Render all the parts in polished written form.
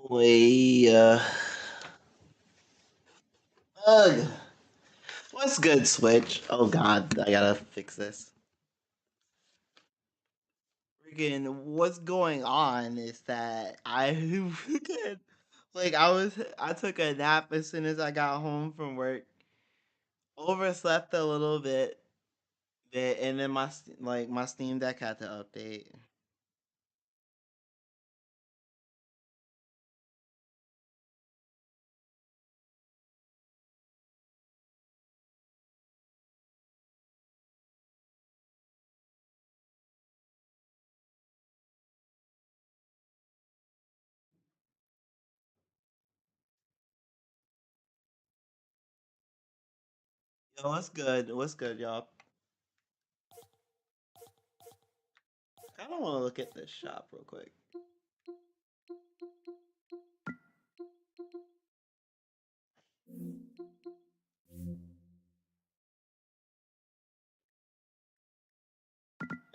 Wait, ugh. What's good, Switch? Oh god, I gotta fix this. Freaking, what's going on is that I took a nap as soon as I got home from work, overslept a little bit, and then my Steam Deck had to update. Yo, what's good? What's good, y'all? I kind of want to look at this shop real quick.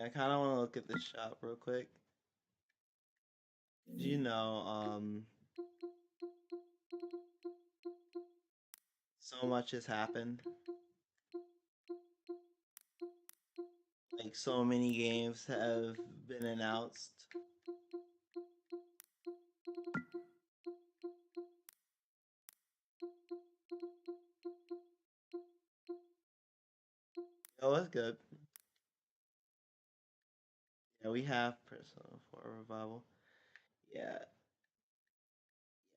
I kind of want to look at this shop real quick. You know, so much has happened. Like so many games have been announced. Oh, that's good. Yeah, we have Persona 4 Revival. Yeah,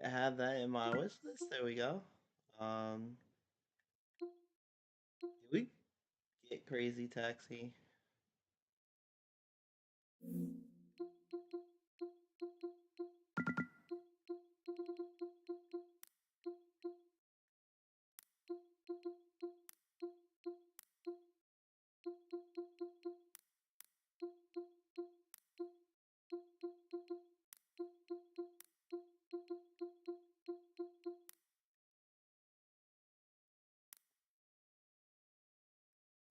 I have that in my wish list. There we go. Um, did we get Crazy Taxi?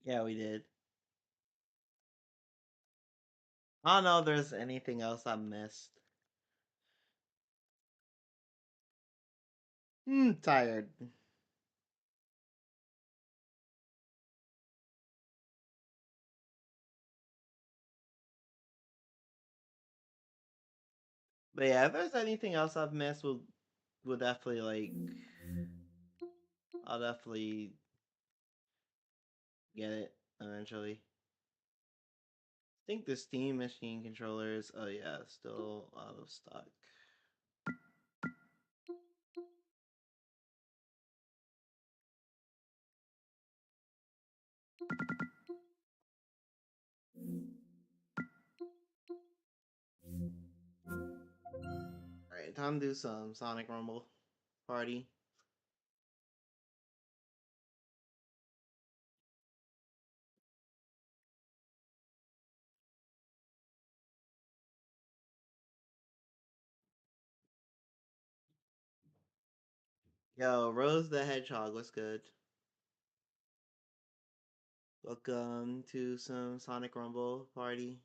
Yeah, we did. I don't know if there's anything else I missed. Tired. But yeah, if there's anything else I've missed, we'll definitely I'll definitely get it eventually. I think the Steam Machine controllers, oh yeah, still out of stock. Alright, time to do some Sonic Rumble Party. Yo, Rose the Hedgehog, what's good? Welcome to some Sonic Rumble Party.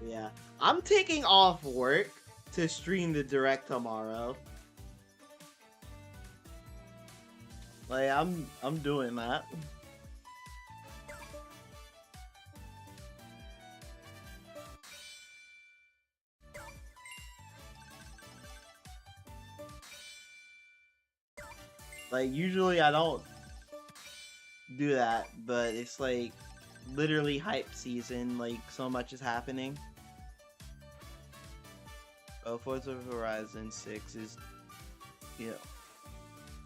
Yeah, I'm taking off work to stream the direct tomorrow. Like I'm doing that. Like usually I don't do that, but it's like literally hype season. Like so much is happening. Oh, Forza Horizon 6 is you know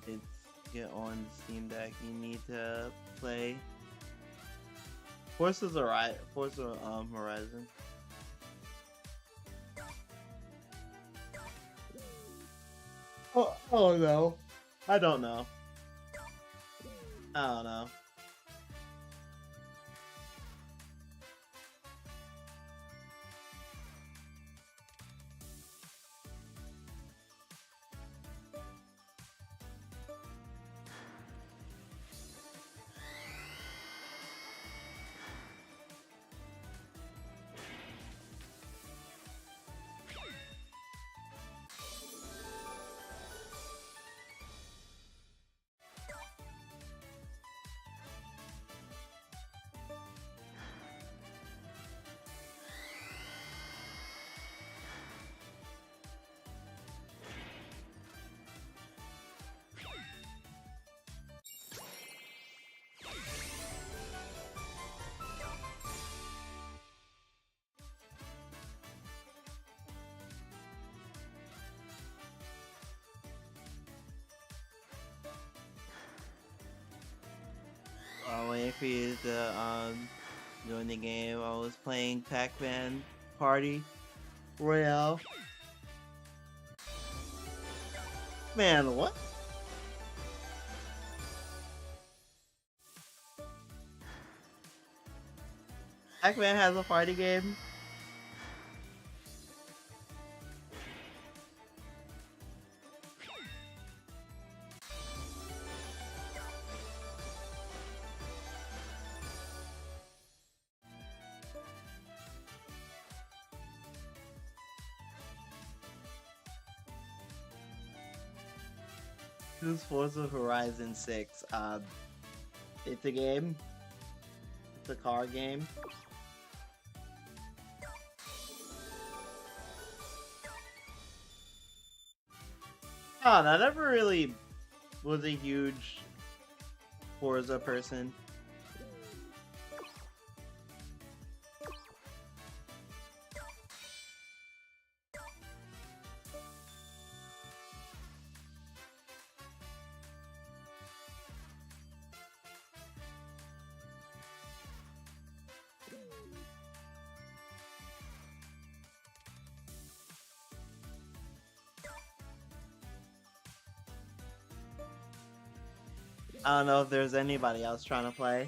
it's get on Steam Deck. You need to play Forza Horizon. Oh no, I don't know. I don't know. for you to join the game. I was playing Pac-Man Party Royale. Man, what? Pac-Man has a party game? Who's Forza Horizon 6? It's a game. It's a car game. Oh, I never really was a huge Forza person. I don't know if there's anybody else trying to play.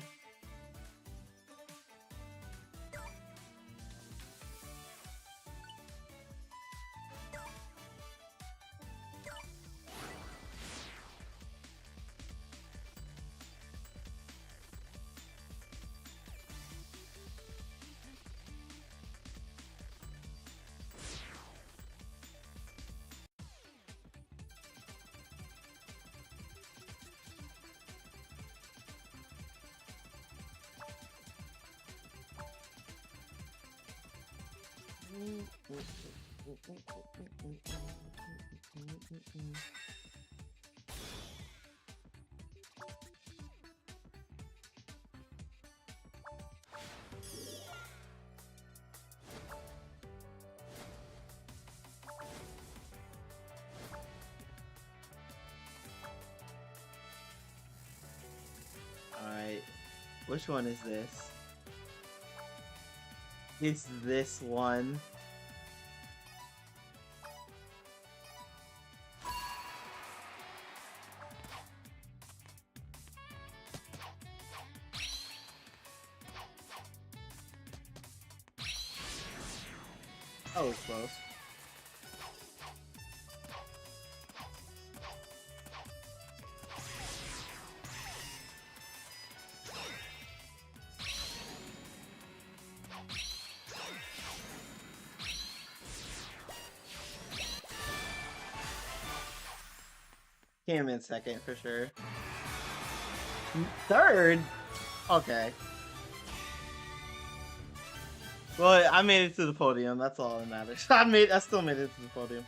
Alright, which one is this? It's this one. That was close. Came in second for sure. Third? Okay. Well, I made it to the podium. That's all that matters. I still made it to the podium.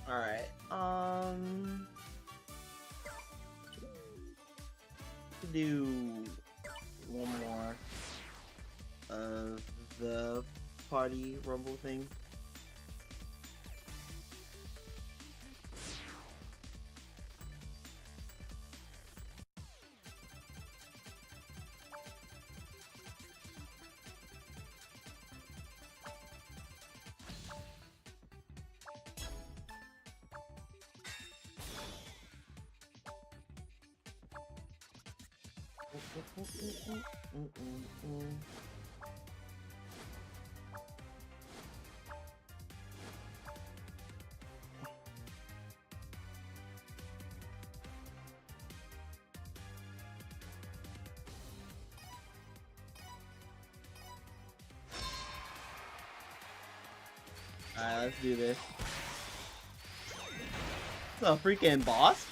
Alright, do one more of the party rumble thing. Alright, let's do this. It's a freaking boss?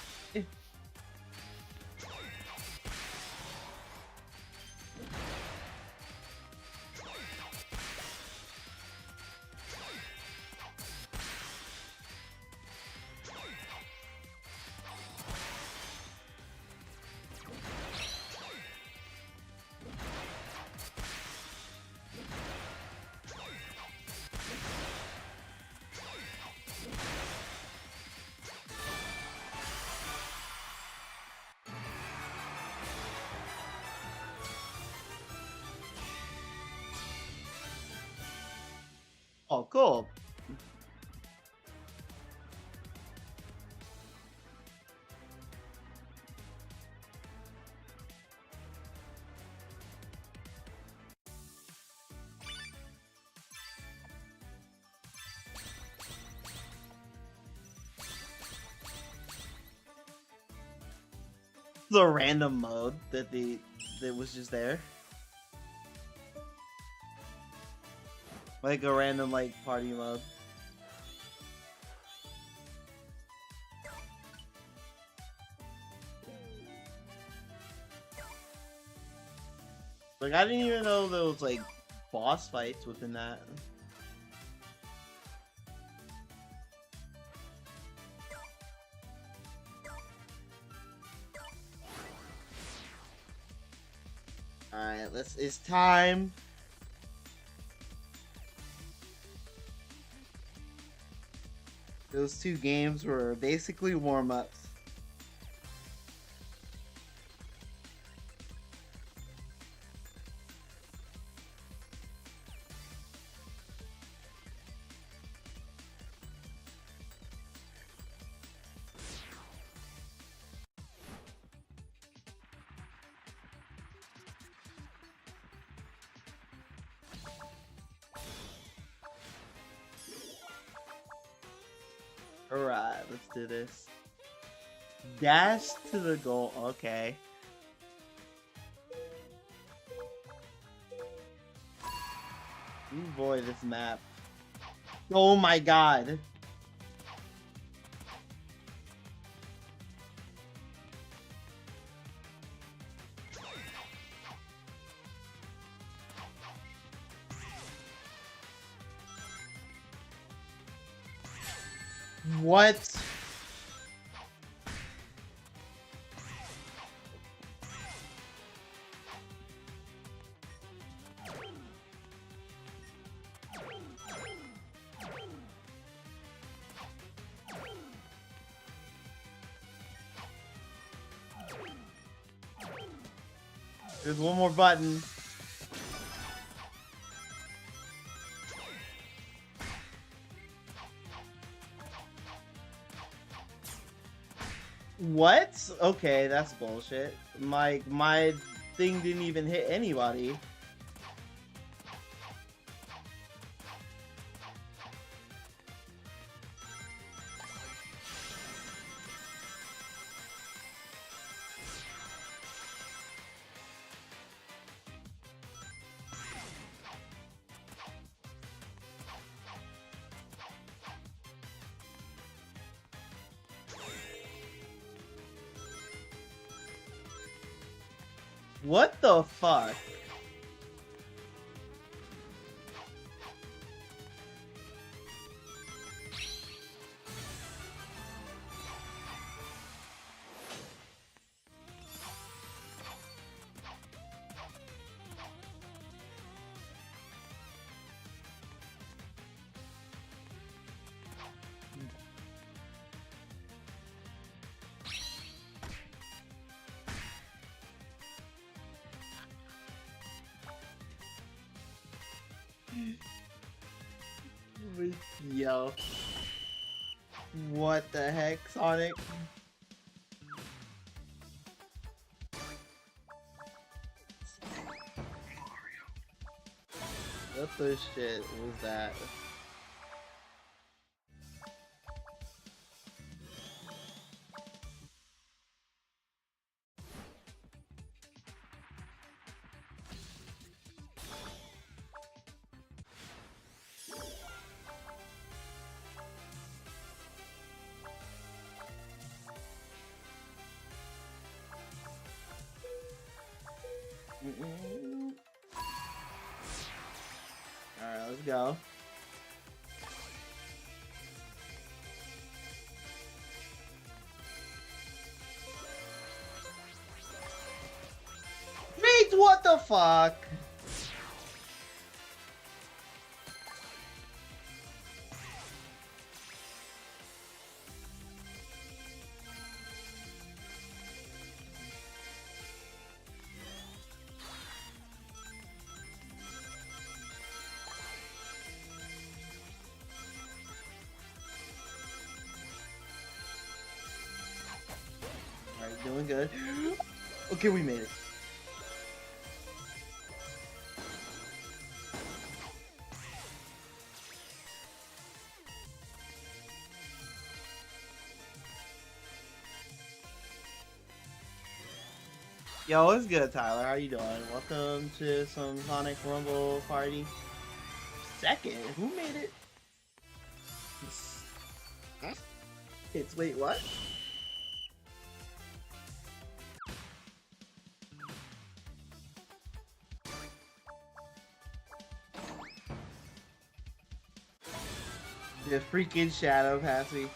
Oh, cool. The random mode that was just there. Like a random like party mode. Like I didn't even know there was like boss fights within that. Alright, it's time. Those two games were basically warm-ups. Alright, let's do this. Dash to the goal. Okay. Ooh boy, this map. Oh my god. What? There's one more button. What? Okay, that's bullshit. My thing didn't even hit anybody. What the fuck? Yo. What the heck, Sonic? What the shit was that? Alright, let's go. Mate, what the fuck? Alright, doing good. Okay, we made it. Yo, what's good, Tyler? How you doing? Welcome to some Sonic Rumble party. Second? Who made it? Huh? It's wait, what? The freaking Shadow Passy.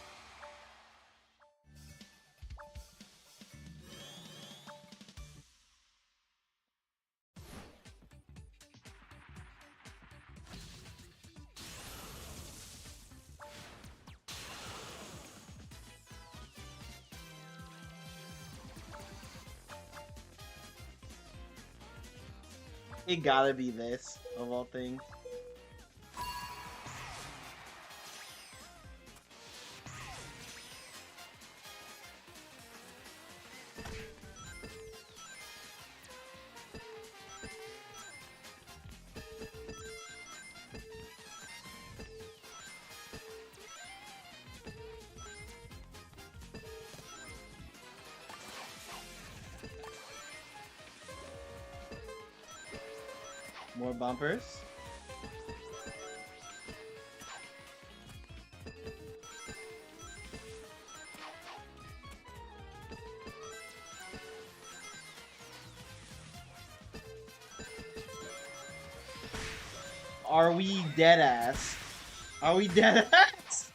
It gotta be this, of all things. More bumpers. Are we dead ass? Are we dead ass?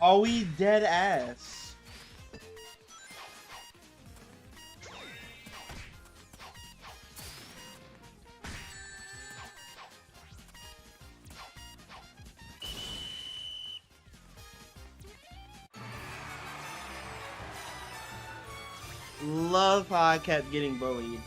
Are we dead ass? Love how I kept getting bullied.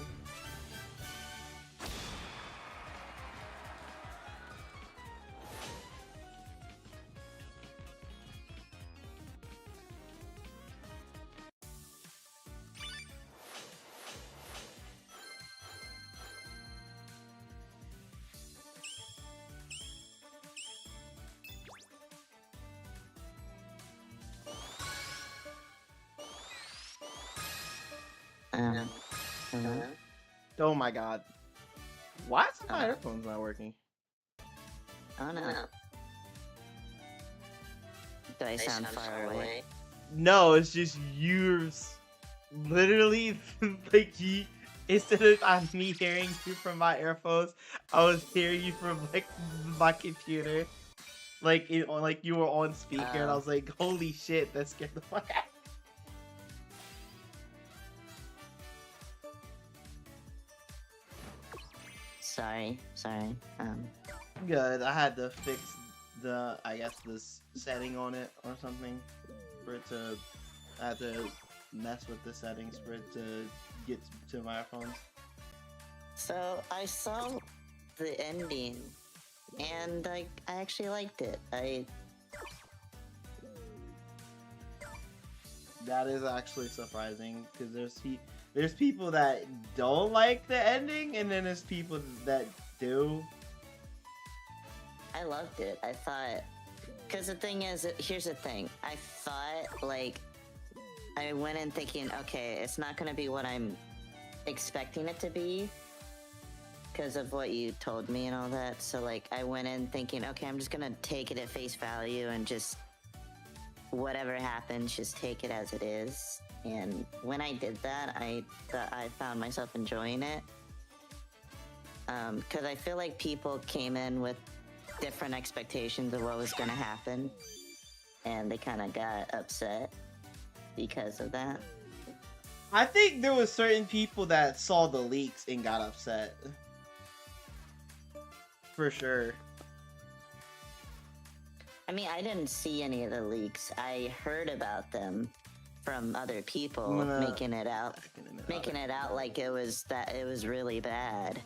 Hello? Oh my god. Why is my earphones not working? Oh no. Do I sound far away? No, it's just yours. Literally, like you. Instead of me hearing you from my earphones, I was hearing you from like my computer. Like like you were on speaker, and I was like, "Holy shit, that scared the fuck out." Sorry. Good. I had to fix the, I guess, this setting on it or something for it to. I had to mess with the settings for it to get to my earphones. So I saw the ending, and I actually liked it. That is actually surprising because There's people that don't like the ending, and then there's people that do. I loved it. I thought, because the thing is, here's the thing. I thought, like, I went in thinking, okay, it's not going to be what I'm expecting it to be because of what you told me and all that. So, like, I went in thinking, okay, I'm just going to take it at face value and just whatever happens, just take it as it is. And when I did that, I found myself enjoying it. Because I feel like people came in with different expectations of what was going to happen, and they kind of got upset because of that. I think there was certain people that saw the leaks and got upset. For sure. I mean, I didn't see any of the leaks. I heard about them from other people making it out like it was really bad,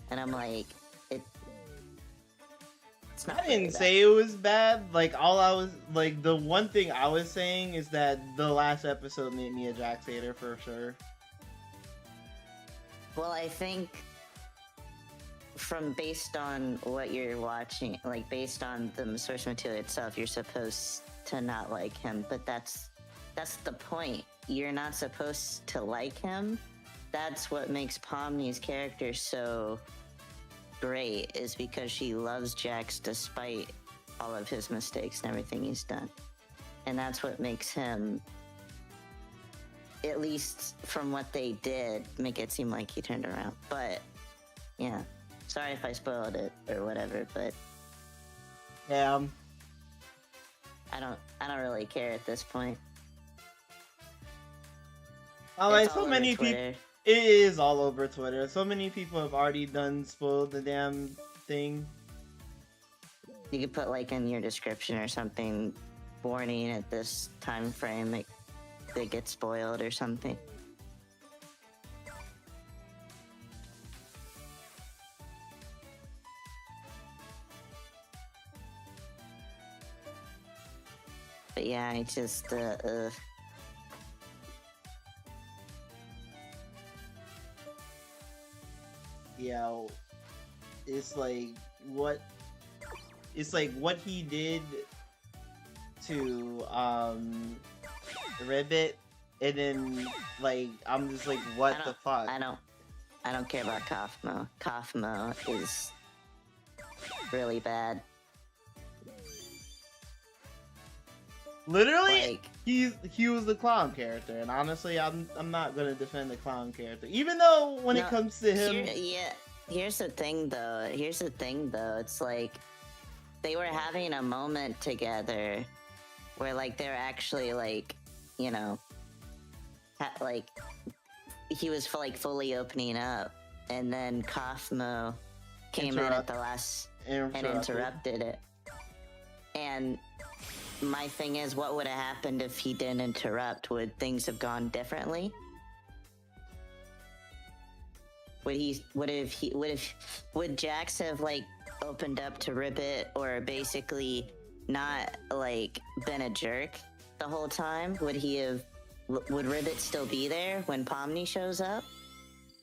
and I'm like, it's not. I didn't say it was bad. Like, all I was like, the one thing I was saying is that the last episode made me a Jax hater for sure. Well, I think based on what you're watching, like based on the source material itself, you're supposed to not like him, but that's the point. You're not supposed to like him. That's what makes Pomni's character so great, is because she loves Jax despite all of his mistakes and everything he's done. And that's what makes him, at least from what they did, make it seem like he turned around. But yeah, sorry if I spoiled it or whatever, but Yeah. I don't really care at this point. Like, It's so all many over people. Twitter. It is all over Twitter. So many people have already spoiled the damn thing. You could put like in your description or something, warning at this time frame they get spoiled or something. But yeah, I just Yeah, it's like what he did to Ribbit, and then like I'm just like, what the fuck? I don't care about Kaufmo. Kaufmo is really bad. Literally, Like, he was the clown character, and honestly, I'm not gonna defend the clown character, even though when it comes to him, here's the thing though. It's like they were having a moment together where like they're actually like, you know, like he was like fully opening up, and then Kaufmo came in at the last and interrupted it. And my thing is, what would have happened if he didn't interrupt? Would things have gone differently? Would Jax have like opened up to Ribbit, or basically not like been a jerk the whole time? Would Ribbit still be there when Pomni shows up?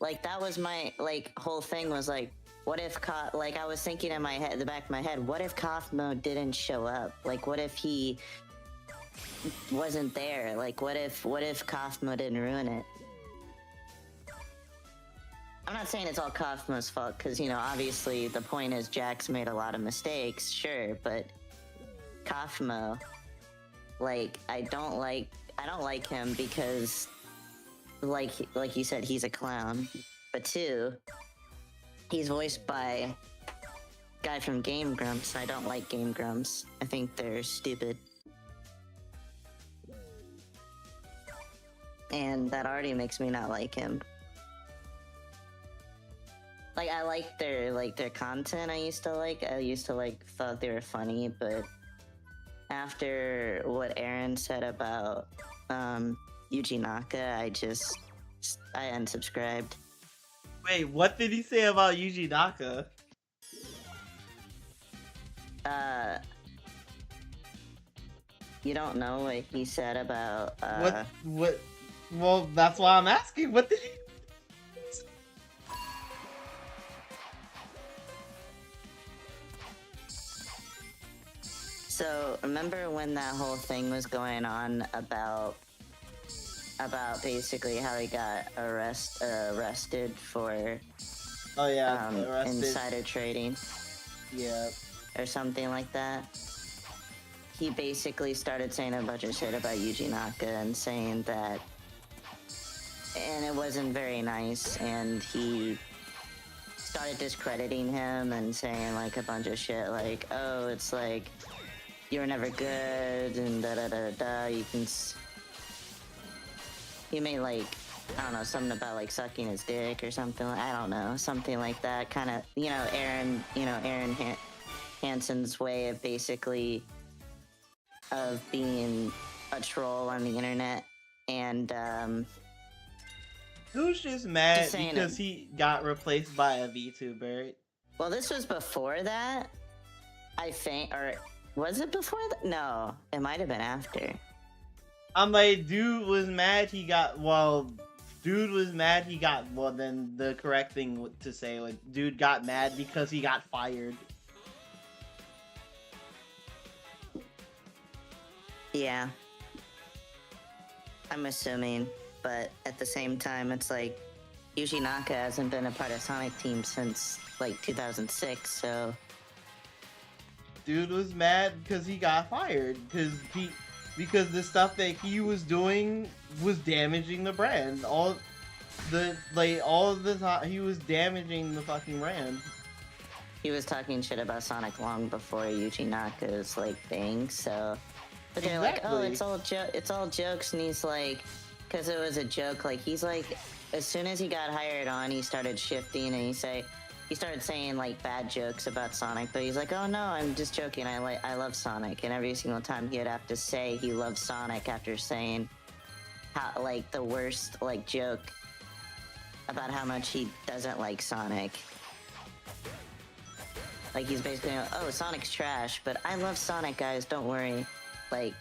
Like, that was my like whole thing, was like, what if like I was thinking in the back of my head, what if Kaufmo didn't show up? Like, what if he wasn't there? Like, what if Kaufmo didn't ruin it? I'm not saying it's all Kaufmo's fault, because, you know, obviously the point is Jax made a lot of mistakes, sure, but Kaufmo, like, I don't like him because, like you said, he's a clown. But two, he's voiced by a guy from Game Grumps. I don't like Game Grumps. I think they're stupid. And that already makes me not like him. Like, I like their content. I used to thought they were funny, but after what Aaron said about Yuji Naka, I unsubscribed. Wait, what did he say about Yuji Naka? You don't know what he said about What Well, that's why I'm asking. What did he? So remember when that whole thing was going on about basically how he got arrested for Oh yeah, arrested. insider trading Yeah. or something like that? He basically started saying a bunch of shit about Yuji Naka and saying that, and it wasn't very nice, and he started discrediting him and saying like a bunch of shit like, oh, it's like you were never good and da da da da. You can. He made like, I don't know, something about like sucking his dick or something. I don't know, something like that. Kind of, Aaron Hansen's way of basically of being a troll on the internet, and Who's just mad Just saying because it. he got replaced by a VTuber? well, this was before that, I think, or was it before that? No, it might have been after. I'm like, dude was mad he got, well, then the correct thing to say, like, dude got mad because he got fired. Yeah. I'm assuming, but at the same time, it's like Yuji Naka hasn't been a part of Sonic Team since like 2006, so Dude was mad because he got fired because the stuff that he was doing was damaging the brand. All the time he was damaging the fucking brand. he was talking shit about Sonic long before Yuji Naka's like thing, so but they're like, oh, Exactly. it's all jokes, and he's like, because it was a joke, like he's like, as soon as he got hired on, he started shifting, and he started saying like bad jokes about Sonic, but he's like, oh no, I'm just joking, I love Sonic, and every single time he'd have to say he loves Sonic after saying how like the worst like joke about how much he doesn't like Sonic. Like he's basically, oh, Sonic's trash, but I love Sonic, guys, don't worry. Like,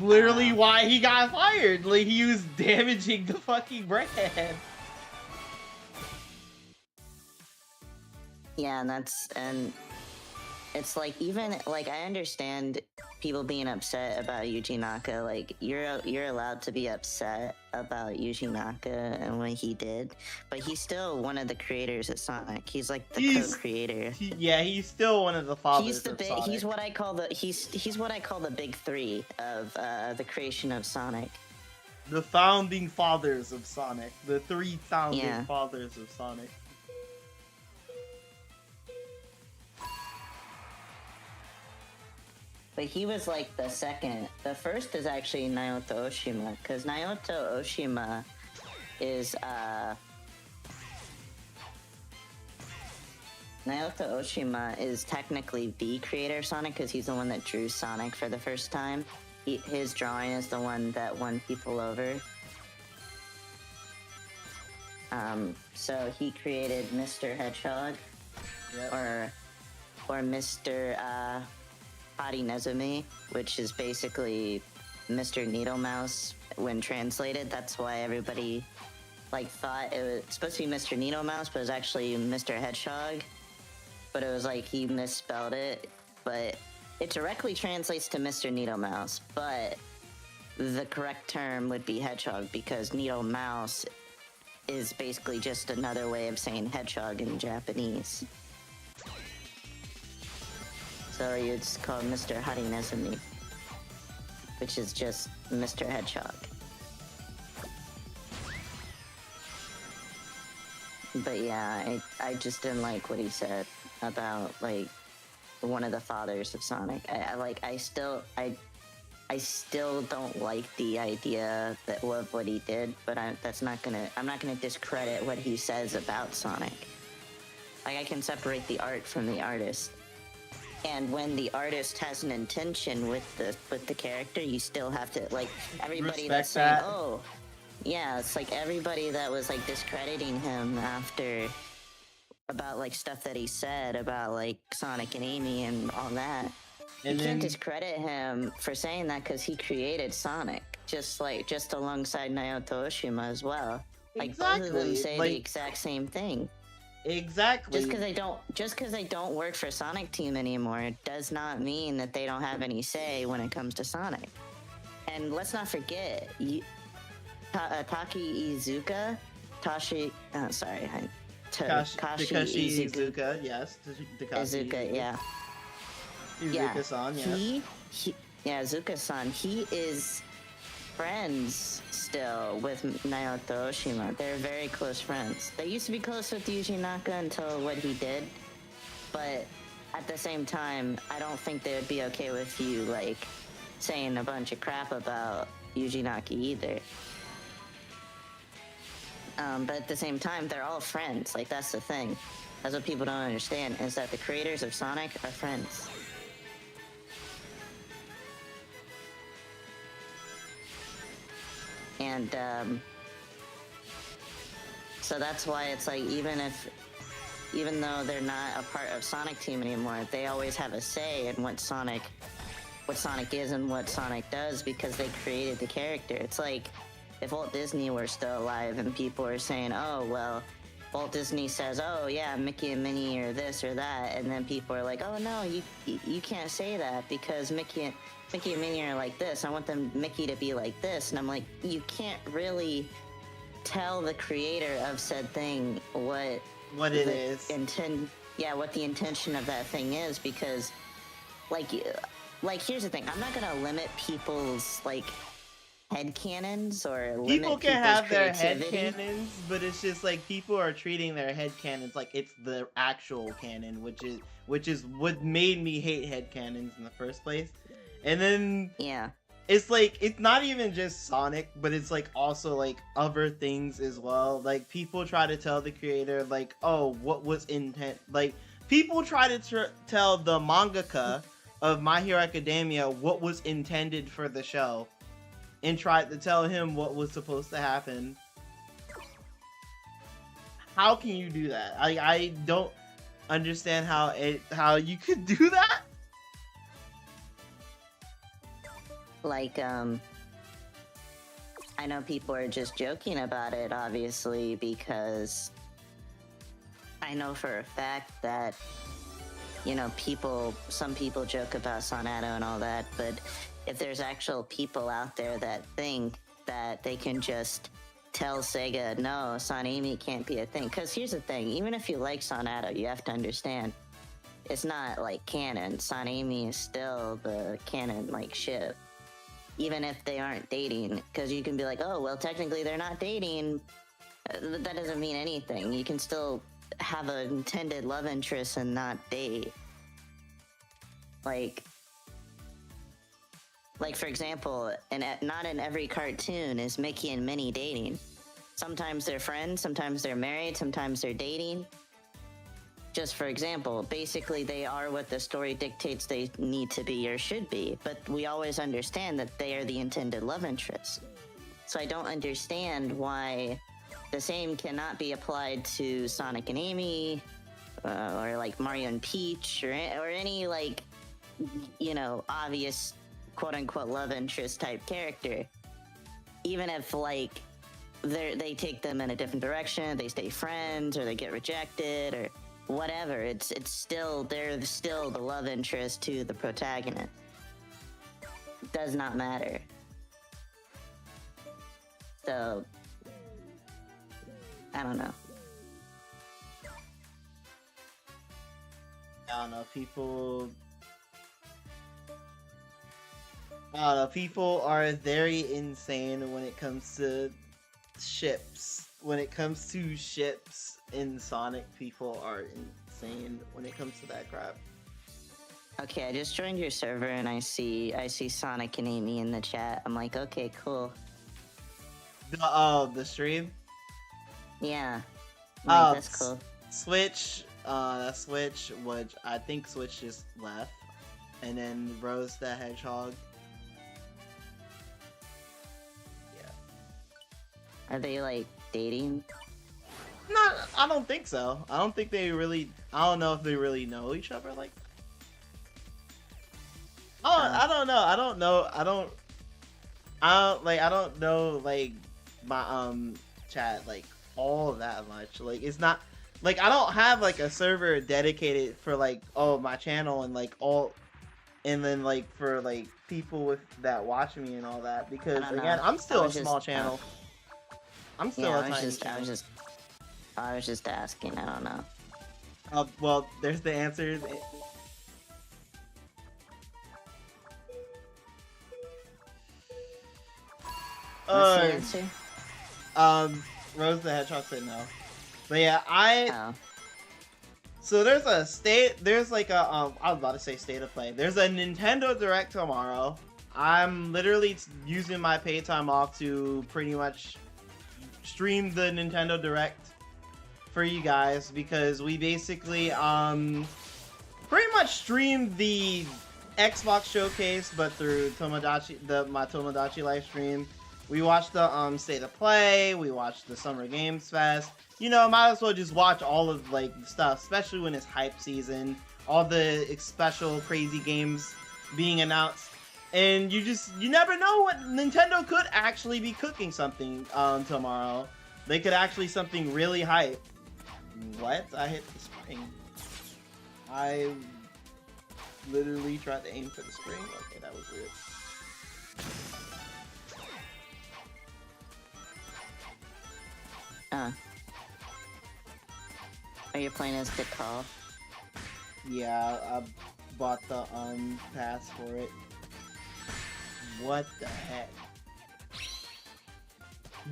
Literally why he got fired. Like, he was damaging the fucking brand. yeah, and it's like, even like I understand people being upset about Yuji Naka. Like you're allowed to be upset about Yuji Naka and what he did, but he's still one of the creators of Sonic. He's like the co-creator. He's still one of the fathers He's the of big. Sonic. He's what I call the. He's what I call the big three of the creation of Sonic. The founding fathers of Sonic. The three founding Yeah. fathers of Sonic. But he was like the second. The first is actually Naoto Oshima, because Naoto Oshima is Naoto Oshima is technically the creator of Sonic because he's the one that drew Sonic for the first time. His drawing is the one that won people over. So he created Mr. Hedgehog, Yep. or Mr. Harinezumi, which is basically Mr. Needle Mouse when translated. That's why everybody like thought it was supposed to be Mr. Needle Mouse, but it was actually Mr. Hedgehog. But it was like he misspelled it. But it directly translates to Mr. Needle Mouse, but the correct term would be hedgehog because Needle Mouse is basically just another way of saying hedgehog in Japanese. So you'd call Mr. Harinezumi, which is just Mr. Hedgehog. But yeah, I just didn't like what he said about like one of the fathers of Sonic. I still don't like the idea of what he did, but I'm not gonna discredit what he says about Sonic. Like I can separate the art from the artist. And when the artist has an intention with the character, you still have to like everybody that's saying, that. oh, yeah, it's like everybody that was like discrediting him after about like stuff that he said about like Sonic and Amy and all that. You can't discredit him for saying that because he created Sonic, just alongside Naoto Oshima as well. Like both of them say the exact same thing. Exactly. Just because they don't work for Sonic Team anymore does not mean that they don't have any say when it comes to Sonic. And let's not forget, Taki Iizuka, Takashi Iizuka, yes. Iizuka, yeah. Iizuka-san, yeah. Iizuka-san, he is friends still with Naoto Oshima. They're very close friends. They used to be close with Yuji Naka until what he did, but at the same time, I don't think they would be okay with you, like, saying a bunch of crap about Yuji Naka either. But at the same time, they're all friends. Like, that's the thing. That's what people don't understand, is that the creators of Sonic are friends. And, so that's why it's like, even though they're not a part of Sonic Team anymore, they always have a say in what Sonic is and what Sonic does, because they created the character. It's like if Walt Disney were still alive and people were saying, oh, well, Walt Disney says, oh, yeah, Mickey and Minnie are this or that, and then people are like, oh, no, you can't say that because Mickey and Minnie are like this. I want Mickey to be like this. And I'm like, you can't really tell the creator of said thing what it is. What the intention of that thing is, because like here's the thing. I'm not gonna limit people's like headcanons or limit people can have their creativity. headcanons, but it's just like people are treating their headcanons like it's the actual canon, which is what made me hate headcanons in the first place. And then it's like, it's not even just Sonic, but it's like also like other things as well. Like people try to tell the creator like, oh, what was intent? Like people try to tell the mangaka of My Hero Academia what was intended for the show, and tried to tell him what was supposed to happen. How can you do that? I don't understand how you could do that. Like, I know people are just joking about it, obviously, because I know for a fact that, you know, some people joke about Sonata and all that, but if there's actual people out there that think that they can just tell Sega, no, Sonami can't be a thing. Because here's the thing, even if you like Sonata, you have to understand, it's not like canon. Sonami is still the canon, like, ship. Even if they aren't dating, because you can be like, oh, well, technically they're not dating. That doesn't mean anything. You can still have an intended love interest and not date. Like for example, not in every cartoon is Mickey and Minnie dating. Sometimes they're friends, sometimes they're married, sometimes they're dating. Just for example, basically they are what the story dictates they need to be or should be, but we always understand that they are the intended love interests. So I don't understand why the same cannot be applied to Sonic and Amy, or like Mario and Peach, or any like, you know, obvious quote-unquote love interest type character. Even if like they take them in a different direction, they stay friends, or they get rejected, or whatever, they're still the love interest to the protagonist. Does not matter. So I don't know. I don't know, people are very insane when it comes to ships. When it comes to ships in Sonic, people are insane when it comes to that crap. Okay, I just joined your server and I see Sonic and Amy in the chat. I'm like, okay, cool. The stream? Yeah. Like, that's cool. Switch, which I think Switch just left. And then Rose the Hedgehog. Yeah. Are they like dating? Not, I don't think so. I don't know if they really know each other like. I don't know. I don't know like my chat like all that much. Like it's not like I don't have like a server dedicated for like my channel and like all and then like for like people with that watch me and all that because again I'm still a small channel. I'm still a tiny channel. I was just asking. I don't know. Well, there's the answers. What's the answer? Rose the Hedgehog said no. But yeah, So there's a I was about to say state of play. There's a Nintendo Direct tomorrow. I'm literally using my pay time off to pretty much stream the Nintendo Direct for you guys because we basically pretty much streamed the Xbox showcase but through my Tomodachi live stream. We watched the state of play, we watched the Summer Games Fest. You know, might as well just watch all of like stuff, especially when it's hype season, all the special crazy games being announced. And you never know what Nintendo could actually be cooking something tomorrow. They could actually something really hype. What? I hit the spring. I literally tried to aim for the spring. Okay, that was weird. Are you playing as Good Call? Yeah, I bought the pass for it. What the heck?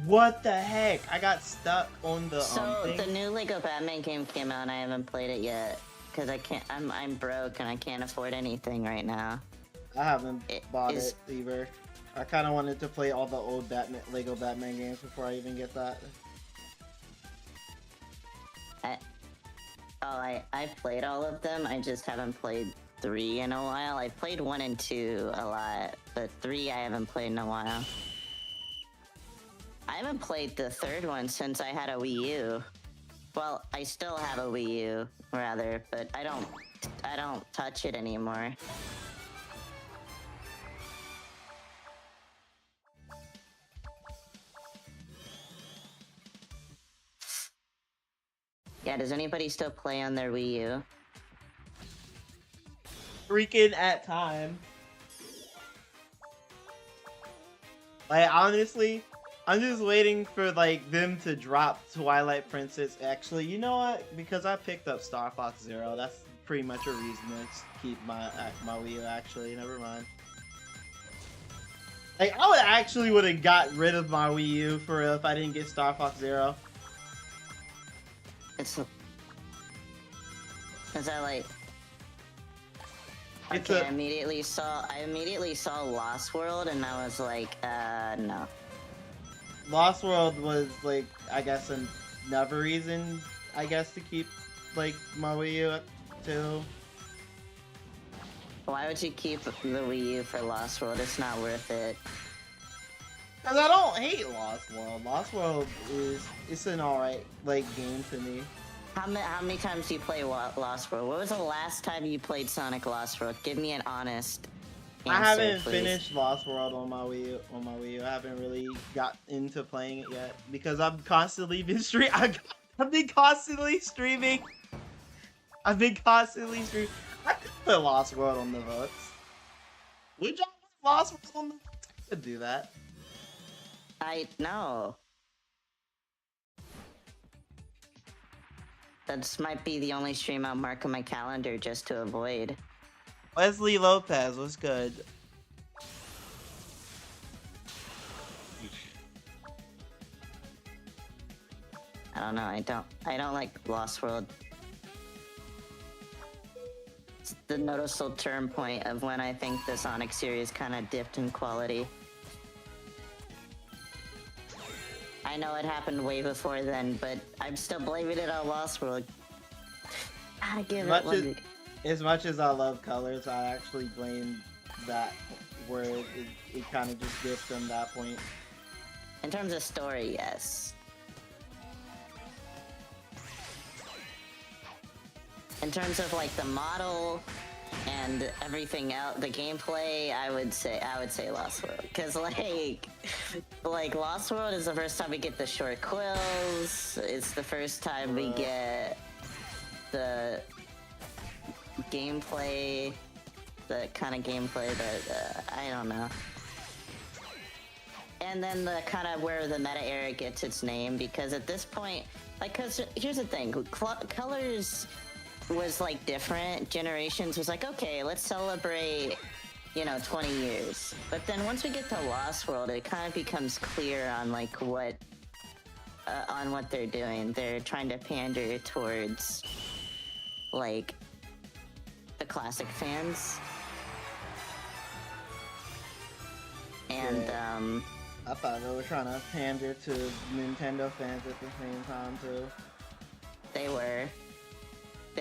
What the heck? I got stuck on the thing. The new Lego Batman game came out and I haven't played it yet because I can't. I'm broke and I can't afford anything right now. I haven't bought it either. I kind of wanted to play all the old Lego Batman games before I even get that. I've played all of them. I just haven't played 3 in a while. I played 1 and 2 a lot, but 3 I haven't played in a while. I haven't played the 3rd one since I had a Wii U. Well, I still have a Wii U, rather, but I don't touch it anymore. Yeah, does anybody still play on their Wii U? Freaking at time. Like, honestly, I'm just waiting for, like, them to drop Twilight Princess. Actually, you know what? Because I picked up Star Fox Zero, that's pretty much a reason to keep my Wii U, actually. Never mind. Like, I would have got rid of my Wii U for real if I didn't get Star Fox Zero. Cause I immediately saw Lost World and I was like, no. Lost World was like, I guess another reason, I guess, to keep like my Wii U too. Why would you keep the Wii U for Lost World? It's not worth it. Cause I don't hate Lost World. Lost World it's an alright like game to me. How many times do you play Lost World? What was the last time you played Sonic Lost World? Give me an honest answer, I haven't please. finished Lost World on my Wii U. I haven't really got into playing it yet because I've constantly been I've been constantly streaming. I could put Lost World on the votes. Would y'all put Lost World on the votes? I could do that. I know. That might be the only stream I'll mark on my calendar just to avoid. Wesley Lopez, what's good? I don't know. I don't like Lost World. It's the noticeable turn point of when I think the Sonic series kind of dipped in quality. I know it happened way before then, but I'm still blaming it on Lost World. Gotta give it one. As much as I love Colors, I actually blame that where it kind of just dipped from that point. In terms of story, yes. In terms of like the model And everything else, the gameplay, I would say Lost World, because like Lost World is the first time we get the short quills. It's the first time we get the gameplay, the kind of gameplay that I don't know. And then the kind of where the meta era gets its name, because at this point, like, cause here's the thing, Colors was like different. Generations was like, okay, let's celebrate, 20 years. But then once we get to Lost World, it kind of becomes clear on like what they're doing. They're trying to pander towards like the classic fans. And I thought they were trying to pander to Nintendo fans at the same time too. They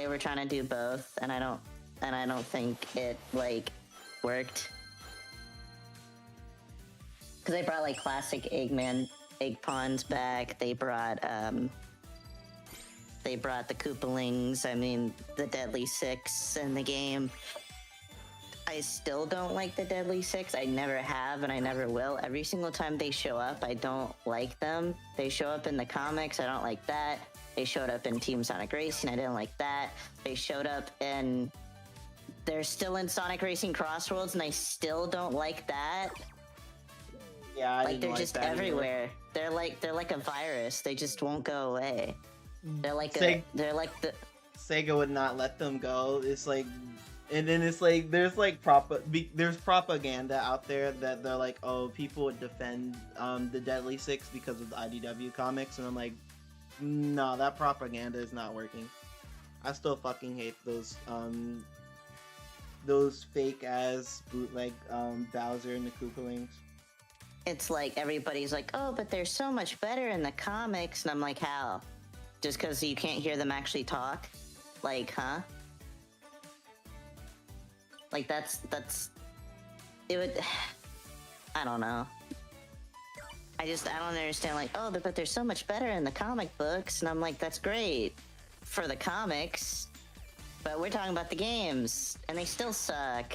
were trying to do both, and I don't think it like worked. Cause they brought like classic egg pawns back. They brought the Koopalings. I mean, the Deadly Six in the game. I still don't like the Deadly Six. I never have, and I never will. Every single time they show up, I don't like them. They show up in the comics. I don't like that. They showed up in Team Sonic Racing. I didn't like that. They showed up in... They're still in Sonic Racing Crossroads, and I still don't like that. Yeah, I like they're like just that everywhere. Either. They're like a virus. They just won't go away. They're like the Sega would not let them go. It's like, and then it's like there's propaganda out there that they're like, oh, people would defend the Deadly Six because of the IDW comics, and I'm like, no, that propaganda is not working. I still fucking hate those fake ass bootleg Bowser and the Koopalings. It's like everybody's like, oh, but they're so much better in the comics, and I'm like, how? Just because you can't hear them actually talk? Like, huh? Like that's it would. I don't know. I don't understand. Like, oh, but they're so much better in the comic books, and I'm like, that's great for the comics, but we're talking about the games, and they still suck.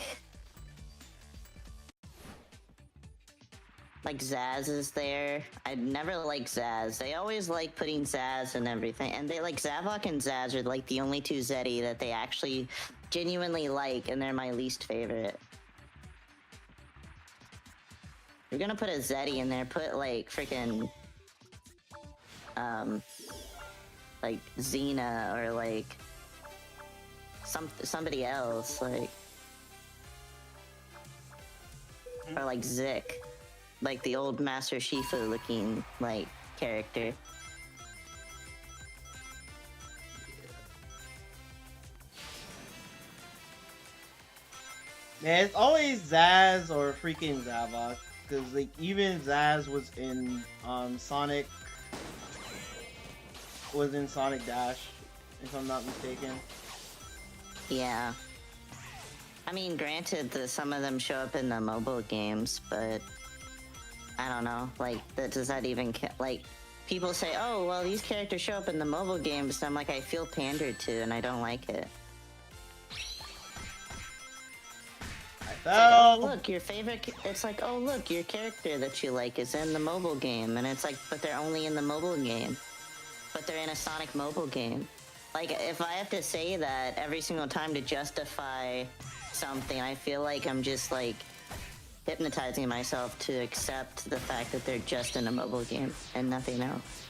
Like Zaz is there. I never liked Zaz. They always like putting Zaz and everything, and they like Zavok and Zaz are like the only two Zeddy that they actually genuinely like, and they're my least favorite. If you're gonna put a Zeddy in there, put like freaking like Xena or like somebody else, like, or like Zik. Like the old Master Shifu looking like character. Man, it's always Zaz or freaking Zavok, because like even Zaz was in Sonic Dash, if I'm not mistaken. Yeah. I mean, granted, some of them show up in the mobile games, but I don't know. Like, does that even like? People say, "Oh, well, these characters show up in the mobile games," and I'm like, I feel pandered to, and I don't like it. It's like, oh, look, your favorite. It's like, oh, look, your character that you like is in the mobile game, and it's like, but they're only in the mobile game. But they're in a Sonic mobile game. Like, if I have to say that every single time to justify something, I feel like I'm just like hypnotizing myself to accept the fact that they're just in a mobile game and nothing else.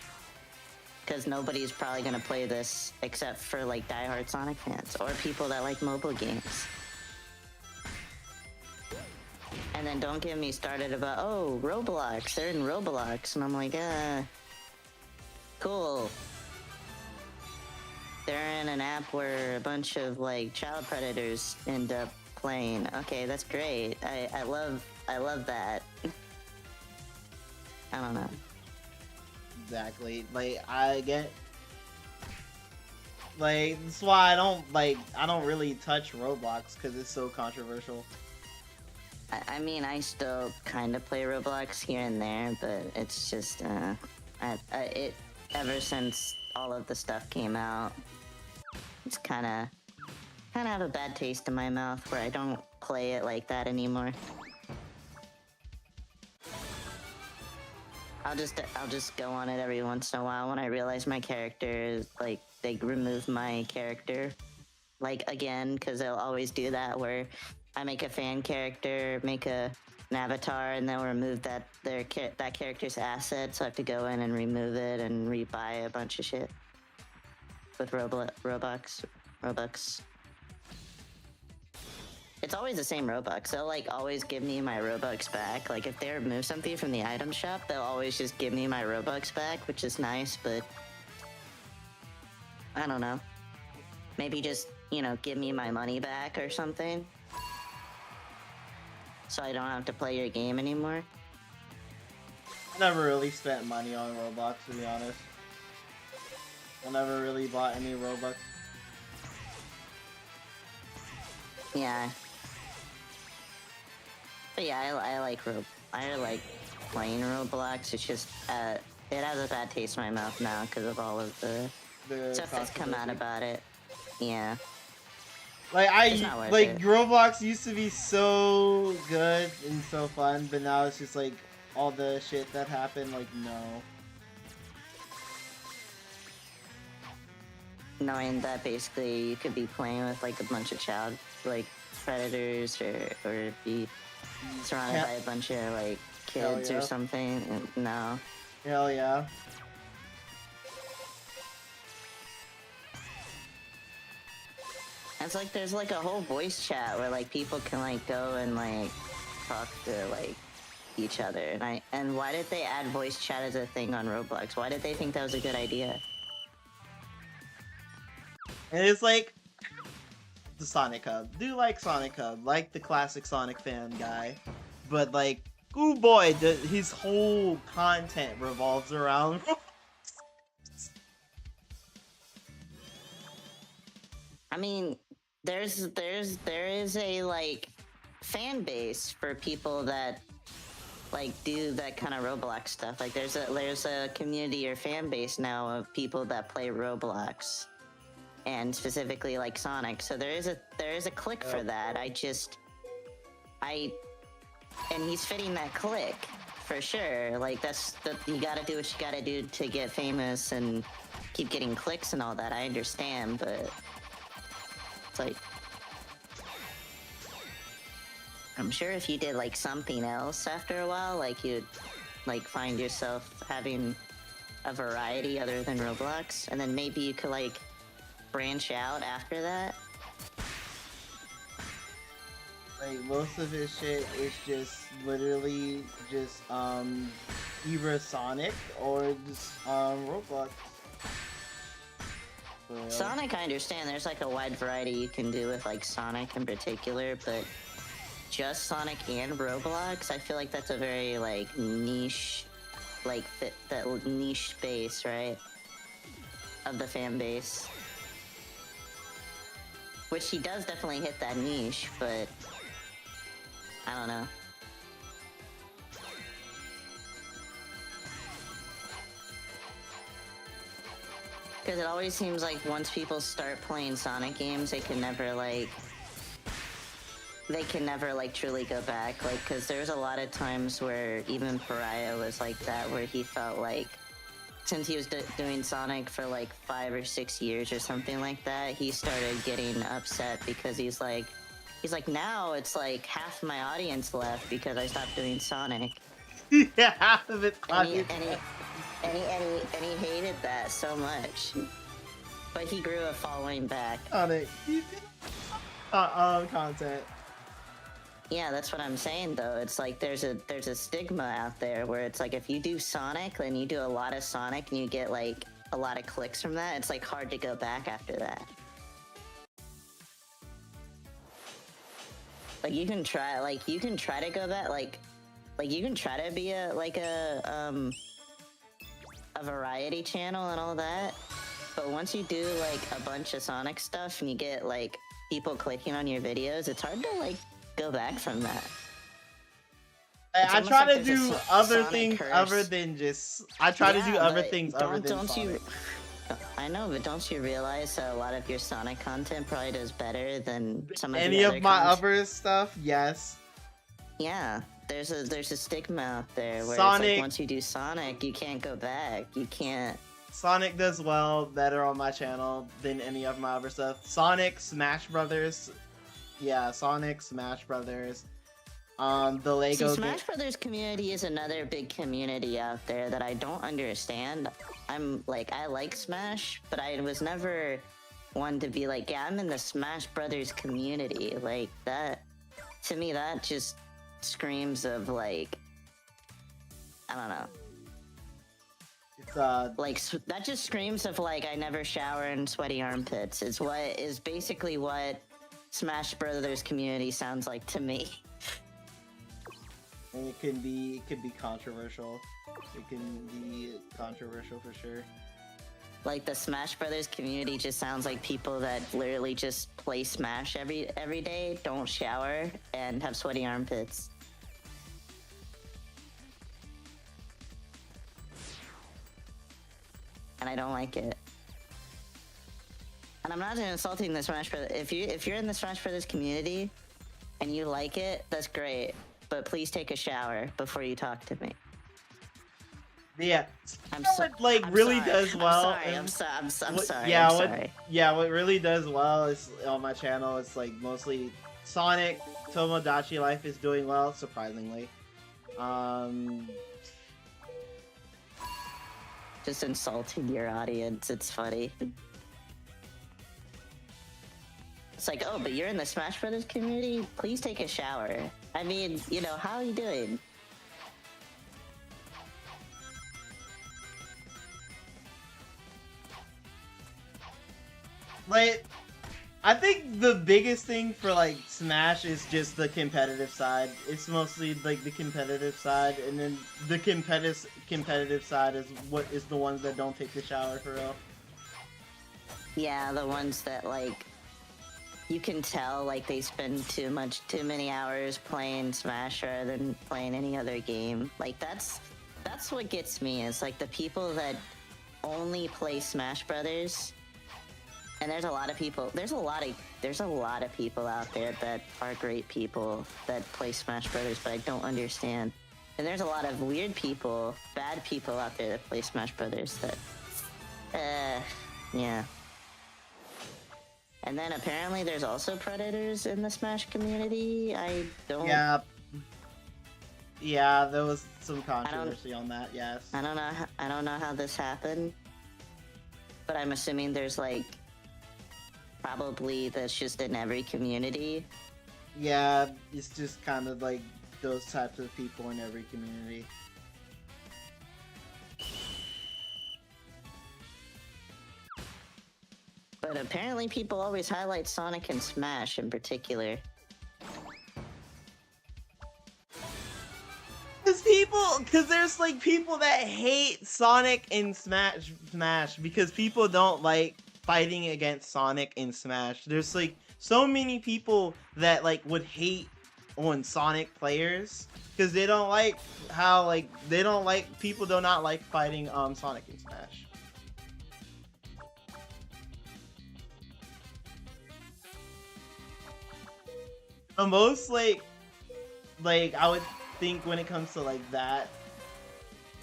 Because nobody's probably gonna play this except for like diehard Sonic fans or people that like mobile games. And then don't get me started about, oh, Roblox, they're in Roblox, and I'm like, cool. They're in an app where a bunch of like child predators end up playing. Okay, that's great. I love that. I don't know. Exactly. Like, I get, like, that's why I don't really touch Roblox, because it's so controversial. I mean, I still kind of play Roblox here and there, but it's just, ever since all of the stuff came out, it's kind of kind of have a bad taste in my mouth where I don't play it like that anymore. I'll just go on it every once in a while when I realize my character is like they remove my character like again, because they'll always do that where I make a fan character, make an avatar, and they'll remove that character's asset, so I have to go in and remove it and rebuy a bunch of shit with Robux. It's always the same Robux. They'll like always give me my Robux back. Like if they remove something from the item shop, they'll always just give me my Robux back, which is nice, but I don't know. Maybe just, you know, give me my money back or something. So I don't have to play your game anymore. I never really spent money on Roblox, to be honest. I never really bought any Robux. Yeah. But yeah, I like playing Roblox. It's just it has a bad taste in my mouth now because of all of the stuff that's come out about it. Yeah. Like it. Roblox used to be so good and so fun, but now it's just like all the shit that happened. Like no. Knowing that basically you could be playing with like a bunch of child like predators or be surrounded by a bunch of like kids or something. No. Hell yeah. It's like there's like a whole voice chat where like people can like go and like talk to like each other. And why did they add voice chat as a thing on Roblox? Why did they think that was a good idea? And it's like the Sonic Hub. Do like Sonic Hub, like the classic Sonic fan guy. But like, oh boy, his whole content revolves around I mean, there is a like fan base for people that like do that kind of Roblox stuff. Like there's a community or fan base now of people that play Roblox, and specifically like Sonic. So there is a click for that. And he's fitting that click for sure. Like you gotta do what you gotta do to get famous and keep getting clicks and all that. I understand, but it's like, I'm sure if you did like something else after a while, like you'd like find yourself having a variety other than Roblox, and then maybe you could like branch out after that. Like most of his shit is just literally just either Sonic or just Roblox. Sonic, I understand. There's like a wide variety you can do with like Sonic in particular, but just Sonic and Roblox, I feel like that's a very like niche, like that niche space, right? Of the fan base. Which he does definitely hit that niche, but I don't know. Because it always seems like once people start playing Sonic games, they can never like truly go back. Like, because there's a lot of times where even Pariah was like that, where he felt like since he was doing Sonic for like 5 or 6 years or something like that, he started getting upset because he's like now it's like half my audience left because I stopped doing Sonic. Yeah, half of it's And he hated that so much. But he grew a following back. Sonic. Content. Yeah, that's what I'm saying though. It's like there's a stigma out there where it's like if you do Sonic, then you do a lot of Sonic and you get like a lot of clicks from that, it's like hard to go back after that. Like you can try to go back, like you can try to be a variety channel and all that, but once you do like a bunch of Sonic stuff and you get like people clicking on your videos, it's hard to like go back from that. I try to do other things other than just. I try to do other things other than Sonic. I know, but don't you realize that a lot of your Sonic content probably does better than some of Any the of other my content? other stuff, yes. Yeah, there's a stigma out there where it's Sonic- like once you do Sonic, you can't go back. You can't. Sonic does well, better on my channel than any of my other stuff. Sonic, Smash Brothers. Yeah, Sonic, Smash Brothers. The Lego See, Smash Brothers community is another big community out there that I don't understand. I like Smash, but I was never one to be like, yeah, I'm in the Smash Brothers community. Like that, to me, that just screams of like, I don't know. It's That just screams of like, I never shower in sweaty armpits. Is basically what Smash Brothers community sounds like to me. and it could be controversial. It can be controversial for sure. Like the Smash Brothers community just sounds like people that literally just play Smash every day, don't shower, and have sweaty armpits. And I don't like it. And I'm not insulting the Smash Brothers. If you're in the Smash Brothers community and you like it, that's great. But please take a shower before you talk to me. Yeah, I'm really sorry. does well. I'm sorry. Yeah, I'm sorry. what really does well is on my channel. It's like mostly Sonic. Tomodachi Life is doing well, surprisingly. Just insulting your audience. It's funny. It's like, oh, but you're in the Smash Brothers community? Please take a shower. I mean, how are you doing? Like, I think the biggest thing for like Smash is just the competitive side. It's mostly like the competitive side, and then the competitive side is what is the ones that don't take the shower for real. Yeah, the ones that like you can tell like they spend too many hours playing Smash rather than playing any other game. Like that's what gets me. Is like the people that only play Smash Brothers. And there's a lot of people. There's a lot of people out there that are great people that play Smash Brothers, but I don't understand. And there's a lot of weird people, bad people out there that play Smash Brothers that, yeah. And then apparently there's also predators in the Smash community. I don't. Yeah, there was some controversy on that. Yes. I don't know how this happened, but I'm assuming there's like. Probably that's just in every community. Yeah, it's just kind of like those types of people in every community. But apparently people always highlight Sonic and Smash in particular. Because there's like people that hate Sonic and Smash because people don't like fighting against Sonic in Smash. There's like so many people that like would hate on Sonic players because they don't like how people do not like fighting Sonic in Smash. The most like I would think when it comes to like that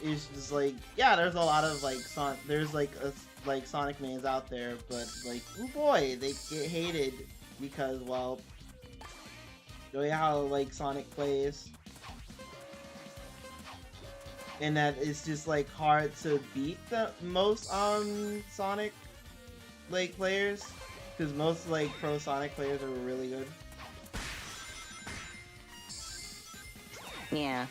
is just like, yeah, there's a lot of like there's like Sonic mans out there, but like, oh boy, they get hated because, well, the way how like Sonic plays, and that it's just like hard to beat the most Sonic like players, because most like pro Sonic players are really good. Yeah.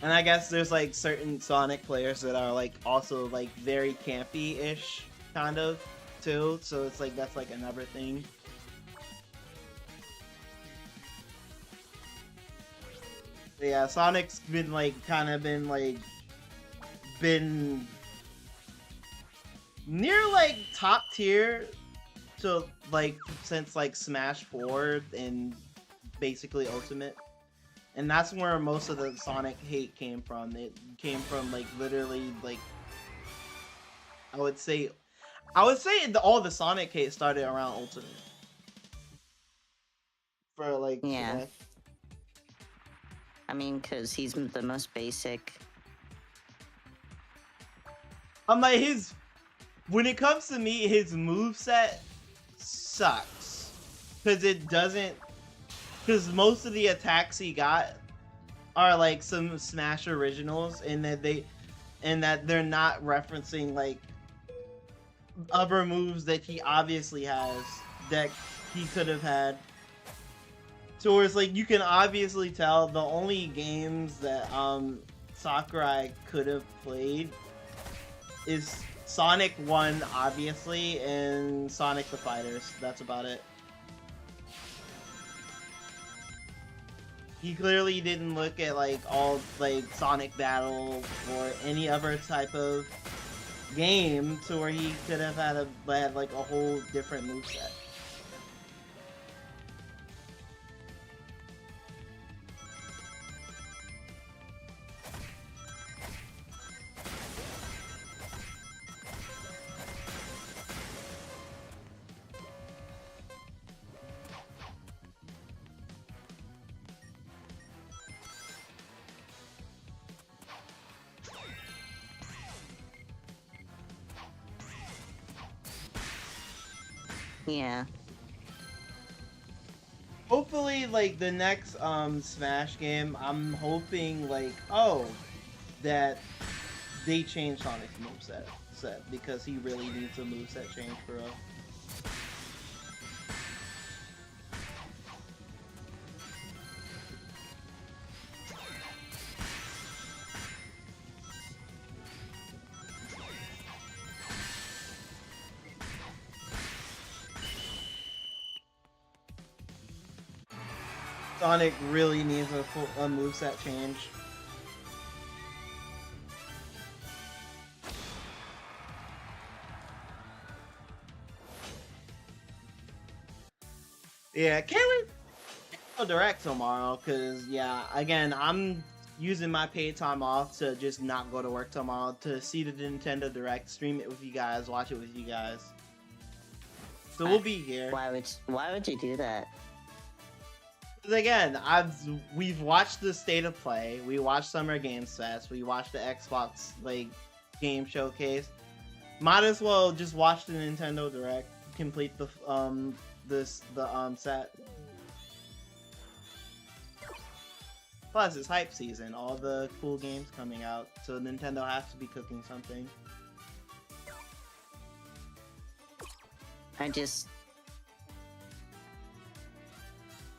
And I guess there's like certain Sonic players that are like also like very campy-ish kind of too, so it's like that's like another thing. But yeah, Sonic's been like been near like top tier to like since like Smash 4 and basically Ultimate. And that's where most of the Sonic hate came from. It came from like literally like I would say all the Sonic hate started around Ultimate. For like Yeah. Smash. I mean, because he's the most basic. I'm like when it comes to me, his moveset sucks. Cause most of the attacks he got are like some Smash originals and that they're not referencing like other moves that he obviously has that he could have had. So it's like you can obviously tell the only games that Sakurai could have played is Sonic 1 obviously and Sonic the Fighters. That's about it. He clearly didn't look at like all like Sonic Battle or any other type of game to where he could have had like a whole different moveset. Yeah. Hopefully, like the next Smash game, I'm hoping like that they change Sonic's moveset because he really needs a moveset change for real. Sonic really needs a moveset change. Yeah, can't wait for Direct tomorrow, cause yeah, again, I'm using my paid time off to just not go to work tomorrow to see the Nintendo Direct, stream it with you guys, watch it with you guys. So we'll be here. Why would you do that? Again, we've watched the State of Play, we watched Summer Games Fest, we watched the Xbox like game showcase. Might as well just watch the Nintendo Direct, complete the set. Plus, it's hype season, all the cool games coming out, so Nintendo has to be cooking something.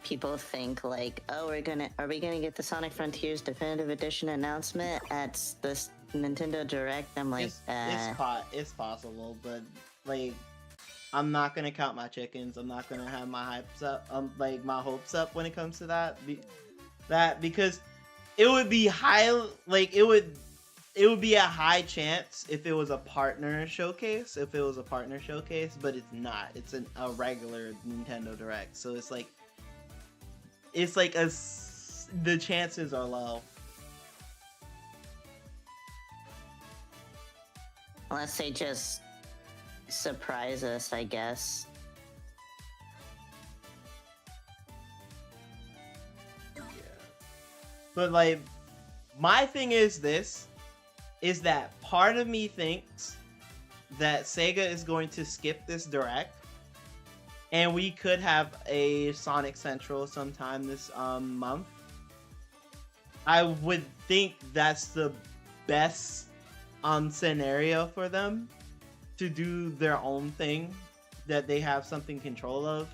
People think like, oh, are we gonna get the Sonic Frontiers Definitive Edition announcement at this Nintendo Direct? I'm like, it's possible, but like, I'm not gonna count my chickens. I'm not gonna have my hypes up, like my hopes up when it comes to that. Because it would be it would be a high chance if it was a partner showcase. But it's not. It's a regular Nintendo Direct, so it's like the chances are low. Unless they just surprise us, I guess. Yeah. But like, my thing is that part of me thinks that Sega is going to skip this Direct, and we could have a Sonic Central sometime this month. I would think that's the best scenario for them to do their own thing that they have something control of,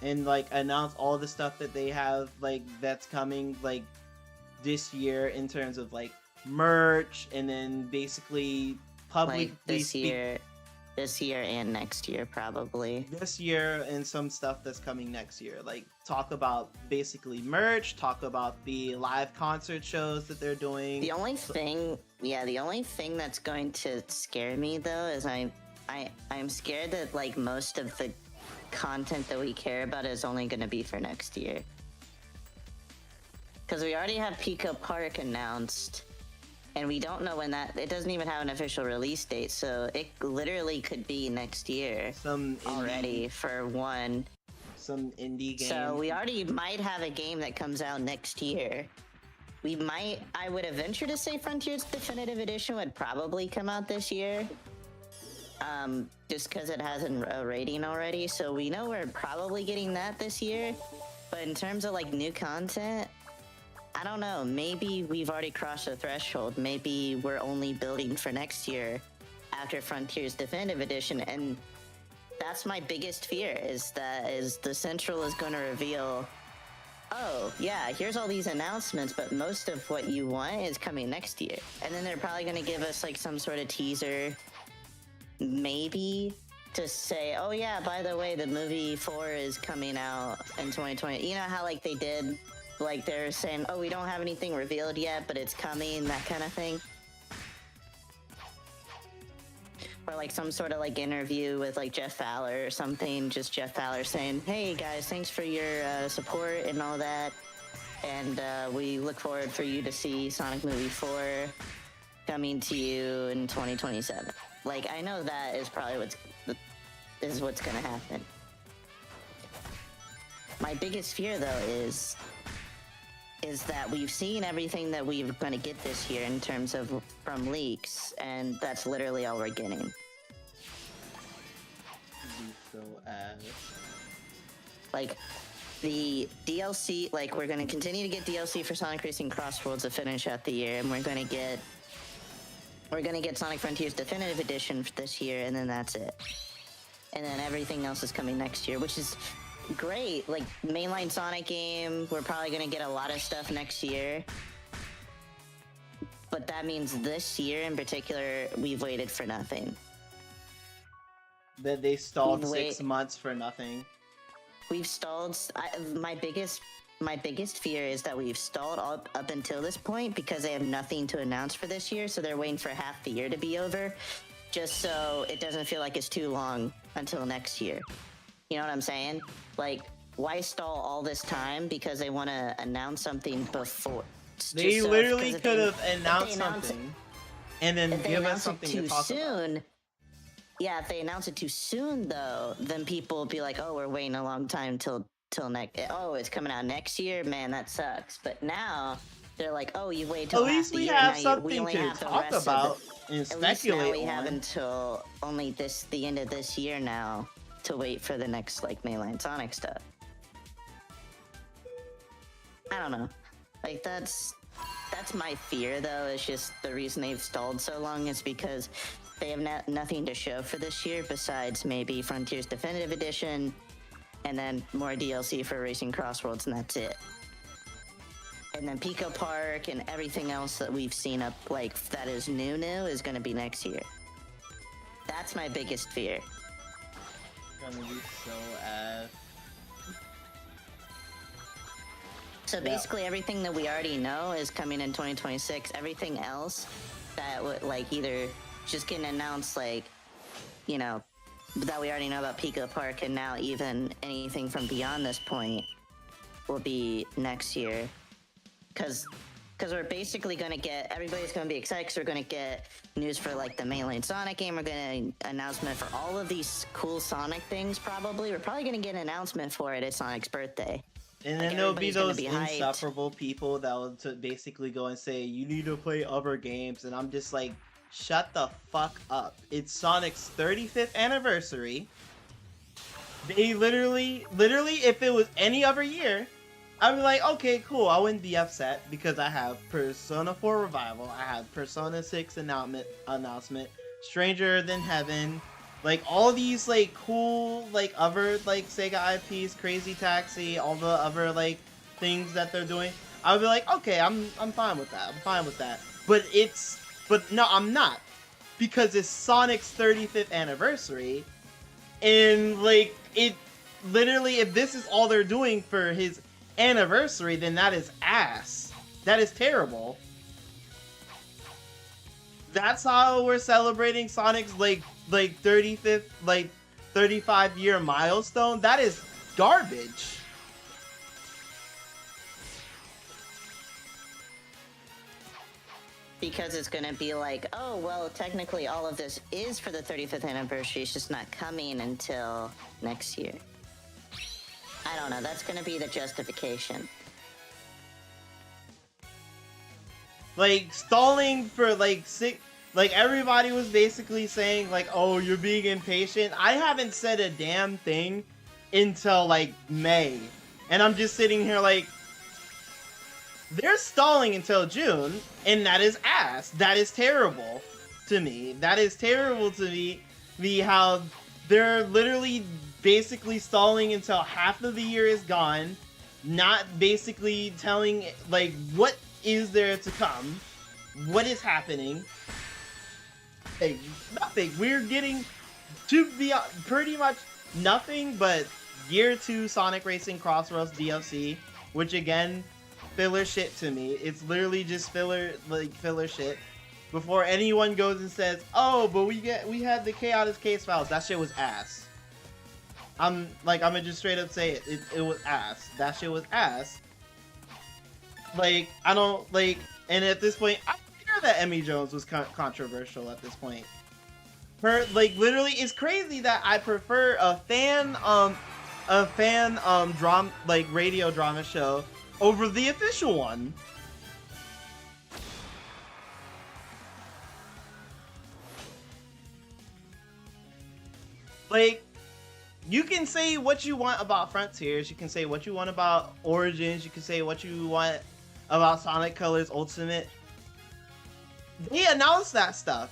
and like announce all the stuff that they have like that's coming like this year in terms of like merch, and then basically publicly like this year and next year, probably. This year and some stuff that's coming next year. Like talk about basically merch, talk about the live concert shows that they're doing. The only thing that's going to scare me though is I'm scared that like most of the content that we care about is only going to be for next year. Because we already have Pico Park announced, and we don't know when that. It doesn't even have an official release date, so it literally could be next year Some indie, already for one. some indie game. So we already might have a game that comes out next year. We might. I would venture to say Frontiers Definitive Edition would probably come out this year. Just because it has a rating already, so we know we're probably getting that this year. But in terms of like new content, I don't know. Maybe we've already crossed the threshold. Maybe we're only building for next year after Frontiers Definitive Edition, and that's my biggest fear. Is the Central is going to reveal, oh yeah, here's all these announcements, but most of what you want is coming next year, and then they're probably going to give us like some sort of teaser. Maybe to say, oh yeah, by the way, the movie 4 is coming out in 2020. You know how like they did, like they're saying, oh, we don't have anything revealed yet, but it's coming, that kind of thing. Or like some sort of like interview with like Jeff Fowler or something, just Jeff Fowler saying, hey guys, thanks for your support and all that. And we look forward for you to see Sonic Movie 4 coming to you in 2027. Like, I know that is probably what's gonna happen. My biggest fear, though, is that we've seen everything that we're gonna get this year in terms of from leaks, and that's literally all we're getting. So ass. Like, the DLC, like, we're gonna continue to get DLC for Sonic Racing Crossworlds to finish out the year, and we're gonna get Sonic Frontiers Definitive Edition for this year, and then that's it. And then everything else is coming next year, which is great. Like, mainline Sonic game, we're probably gonna get a lot of stuff next year. But that means this year in particular, we've waited for nothing. That they stalled 6 months for nothing. We've stalled. My biggest fear is that we've stalled up until this point because they have nothing to announce for this year, so they're waiting for half the year to be over, just so it doesn't feel like it's too long until next year. You know what I'm saying? Like, why stall all this time because they want to announce something before? They literally could have announced something and then give us something to talk about. Yeah, if they announce it too soon, though, then people will be like, oh, we're waiting a long time till next. Oh, it's coming out next year? Man, that sucks. But now, they're like, oh, you wait till at least we have something to talk about and speculate on. At least now we have until only the end of this year now to wait for the next, like, mainline Sonic stuff. I don't know. Like, that's my fear, though. It's just the reason they've stalled so long is because they have nothing to show for this year besides maybe Frontiers Definitive Edition and then more DLC for Racing Crossworlds, and that's it. And then Pico Park and everything else that we've seen up, like, that is new is going to be next year. That's my biggest fear. Gonna be so ass. So basically everything that we already know is coming in 2026. Everything else that would, like, either just getting announced, like, you know, that we already know about Pico Park, and now even anything from beyond this point will be next year. Because we're basically going to get, everybody's going to be excited because we're going to get news for, like, the mainline Sonic game. We're going to announcement for all of these cool Sonic things, probably. We're probably going to get an announcement for it at Sonic's birthday. And then there'll be those insufferable people that will basically go and say, you need to play other games. And I'm just like, shut the fuck up. It's Sonic's 35th anniversary. They literally, if it was any other year, I'd be like, okay, cool, I wouldn't be upset because I have Persona 4 Revival, I have Persona 6 announcement, Stranger Than Heaven, like, all these, like, cool, like, other, like, Sega IPs, Crazy Taxi, all the other, like, things that they're doing. I would be like, okay, I'm fine with that, But no, I'm not. Because it's Sonic's 35th anniversary, and, like, it, literally, if this is all they're doing for his anniversary, then that is ass. That is terrible. That's how we're celebrating Sonic's, like 35th, like, 35-year milestone? That is garbage. because it's going to be like, oh, well, technically all of this is for the 35th anniversary. It's just not coming until next year. I don't know. That's going to be the justification. Like, stalling for, like, like, everybody was basically saying, like, oh, you're being impatient. I haven't said a damn thing until, like, May. And I'm just sitting here like, they're stalling until June, and that is ass. That is terrible to me. That is terrible to me, how they're literally basically stalling until half of the year is gone, not basically telling, like, what is there to come, what is happening. Hey, nothing. We're getting to be pretty much nothing but Year 2 Sonic Racing Crossroads DLC, which again, filler shit to me. It's literally just filler shit. Before anyone goes and says, oh, but we had the Chaotic Case files, that shit was ass. I'm gonna just straight up say it. It was ass. That shit was ass. Like, I don't, like, and at this point, I don't care that Emmy Jones was controversial at this point. Literally, it's crazy that I prefer a fan drama, like, radio drama show over the official one. Like, you can say what you want about Frontiers, you can say what you want about Origins, you can say what you want about Sonic Colors Ultimate. They announced that stuff.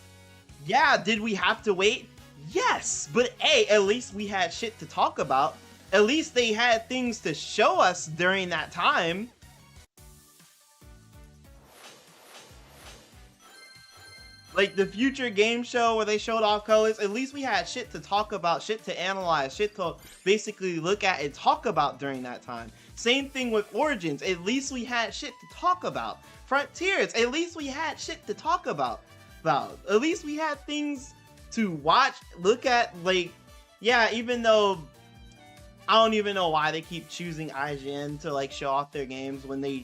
Yeah, did we have to wait? Yes, but hey, at least we had shit to talk about. At least they had things to show us during that time. Like the Future Game Show where they showed off colors, at least we had shit to talk about, shit to analyze, shit to basically look at and talk about during that time. Same thing with Origins, at least we had shit to talk about. Frontiers, at least we had shit to talk about. At least we had things to watch, look at, like, yeah, even though I don't even know why they keep choosing IGN to, like, show off their games when they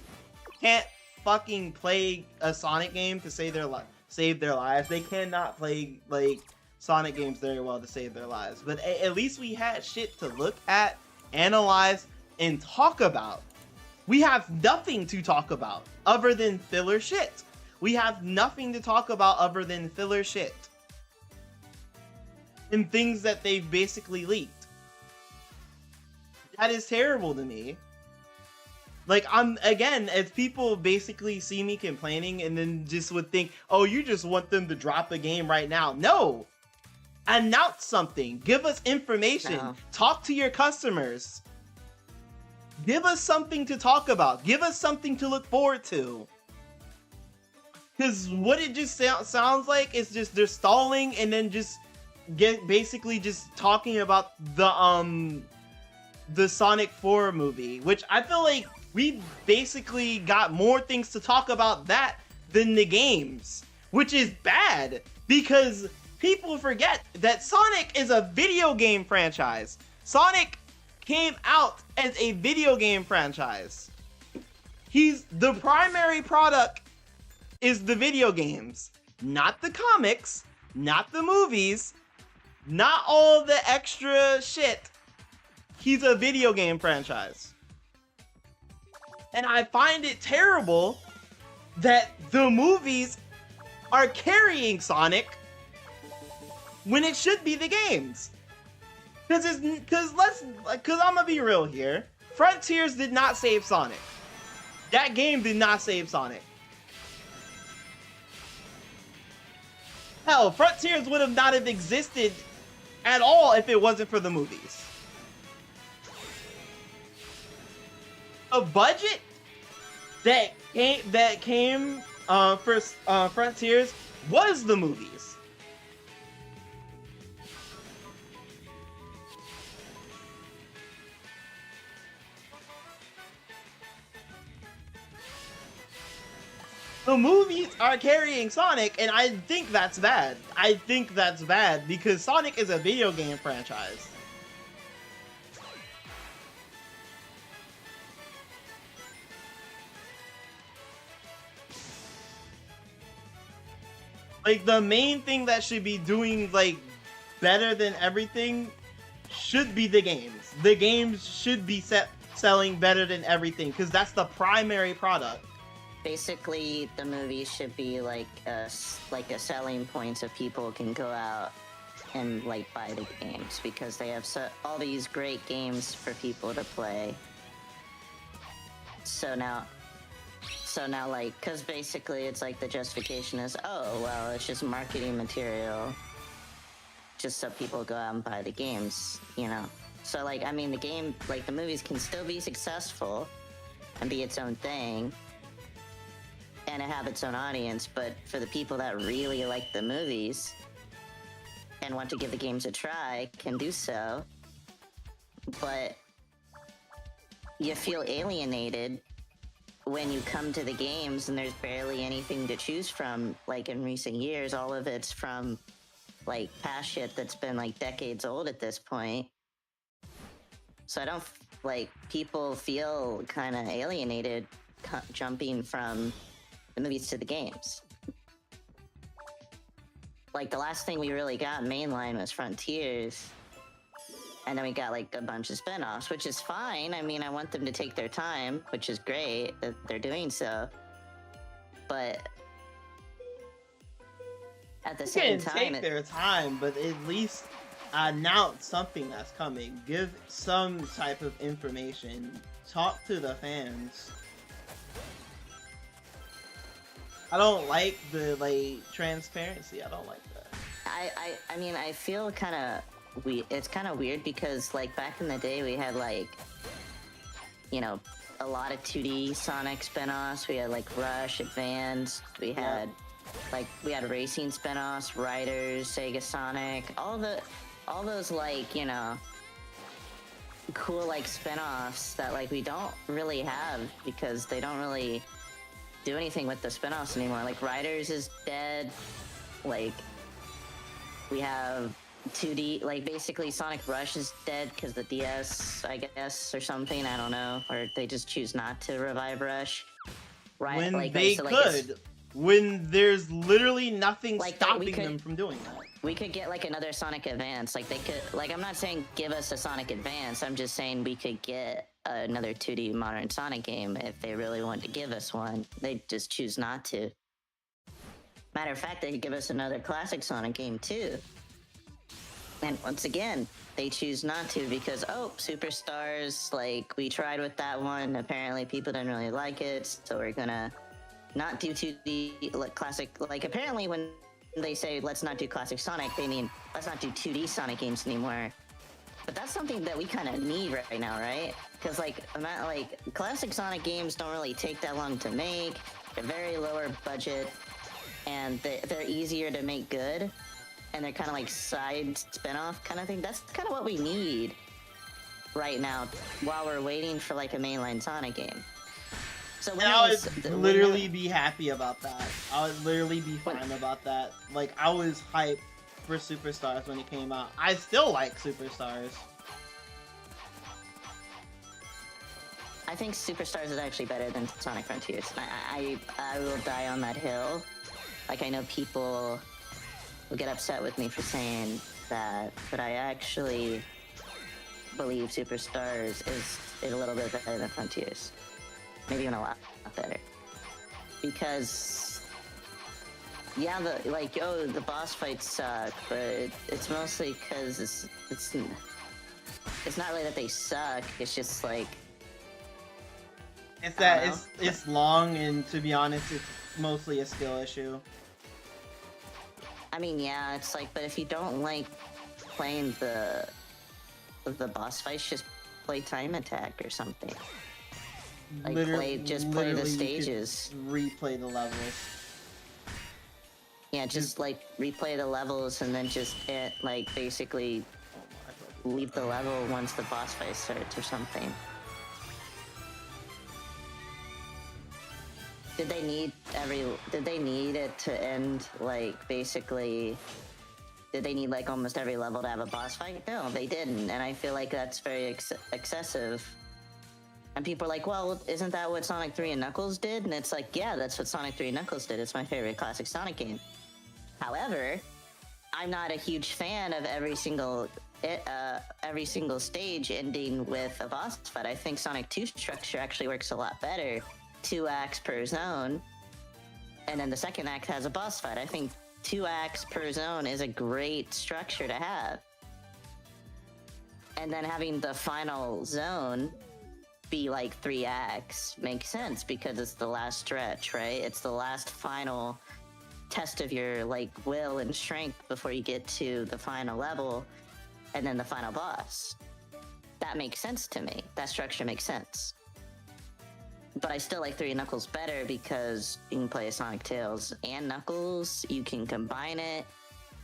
can't fucking play a Sonic game to save their lives. They cannot play, like, Sonic games very well to save their lives. But at least we had shit to look at, analyze, and talk about. We have nothing to talk about other than filler shit. We have nothing to talk about other than filler shit. And things that they've basically leaked. That is terrible to me. Like, again, as people basically see me complaining and then just would think, oh, you just want them to drop a game right now. No! Announce something. Give us information. No. Talk to your customers. Give us something to talk about. Give us something to look forward to. Because what it just sounds like is just they're stalling and then just basically just talking about the Sonic 4 movie, which I feel like we basically got more things to talk about that than the games, which is bad because people forget that Sonic is a video game franchise. Sonic came out as a video game franchise. He's the primary product is the video games, not the comics, not the movies, not all the extra shit. He's a video game franchise. And I find it terrible that the movies are carrying Sonic when it should be the games. Cause I'm gonna be real here. Frontiers did not save Sonic. That game did not save Sonic. Hell, Frontiers would have not have existed at all if it wasn't for the movies. A budget that came for Frontiers was the movies. The movies are carrying Sonic, and I think that's bad. I think that's bad because Sonic is a video game franchise. Like the main thing that should be doing like better than everything should be the games. The games should be selling better than everything because that's the primary product. Basically, the movie should be like a selling point so people can go out and like buy the games because they have all these great games for people to play. So now like, because basically it's like the justification is, oh well, it's just marketing material just so people go out and buy the games, you know. So like, I mean, the game, like the movies can still be successful and be its own thing and have its own audience, but for the people that really like the movies and want to give the games a try can do so. But you feel alienated when you come to the games and there's barely anything to choose from. Like in recent years, all of it's from like past shit that's been like decades old at this point. So I don't like, people feel kind of alienated jumping from the movies to the games. Like the last thing we really got mainline was Frontiers, and then we got like a bunch of spin-offs, which is fine. I mean, I want them to take their time, which is great that they're doing so. But at the same time, take their time, but at least announce something that's coming. Give some type of information. Talk to the fans. I don't like the transparency. I don't like that. I mean, I feel kind of it's kind of weird because like back in the day we had like, you know, a lot of 2D Sonic spin-offs. We had like Rush, Advanced. We had we had racing spin-offs, Riders, Sega Sonic, all those like, you know, cool like spin-offs that like we don't really have because they don't really do anything with the spin-offs anymore. Like Riders is dead. Like we have 2D, like basically Sonic Rush is dead because the DS, I guess, or something. I don't know, or they just choose not to revive Rush. Right? When like, they so, like, could, when there's literally nothing like stopping them from doing that. We could get like another Sonic Advance. Like they could, like I'm not saying give us a Sonic Advance. I'm just saying we could get another 2D modern Sonic game if they really want to give us one. They just choose not to. Matter of fact, they could give us another classic Sonic game too. And once again, they choose not to because, oh, Superstars, like we tried with that one. Apparently people didn't really like it. So we're gonna not do 2D like classic. Like apparently when they say let's not do classic Sonic, they mean let's not do 2D Sonic games anymore. But that's something that we kind of need right now, right? Because like classic Sonic games don't really take that long to make. They're very lower budget, and they're easier to make good, and they're kind of like side spin-off kind of thing. That's kind of what we need right now while we're waiting for like a mainline Sonic game. So I would literally be happy about that. I would literally be fine about that. Like I was hyped for Superstars when it came out. I still like Superstars. I think Superstars is actually better than Sonic Frontiers. I will die on that hill. Like I know people will get upset with me for saying that, but I actually believe Superstars is a little bit better than Frontiers. Maybe even a lot better. Because yeah, the boss fights suck, but it's mostly because it's not really that they suck. It's just like it's that it's long, and to be honest, it's mostly a skill issue. I mean, yeah, it's like, but if you don't like playing the boss fights, just play Time Attack or something. Like play the stages. Replay the levels. Yeah, just like replay the levels and then just like basically leave the level once the boss fight starts or something. Did they need it to end like basically? Did they need like almost every level to have a boss fight? No, they didn't, and I feel like that's very excessive. And people are like, well, isn't that what Sonic 3 and Knuckles did? And it's like, yeah, that's what Sonic 3 and Knuckles did. It's my favorite classic Sonic game. However, I'm not a huge fan of every single stage ending with a boss fight. I think Sonic 2 structure actually works a lot better. 2 acts per zone, and then the second act has a boss fight. I think 2 acts per zone is a great structure to have. And then having the final zone be like 3 acts makes sense because it's the last stretch, right? It's the last final test of your like will and strength before you get to the final level and then the final boss. That makes sense to me. That structure makes sense. But I still like 3 Knuckles better because you can play Sonic Tails and Knuckles. You can combine it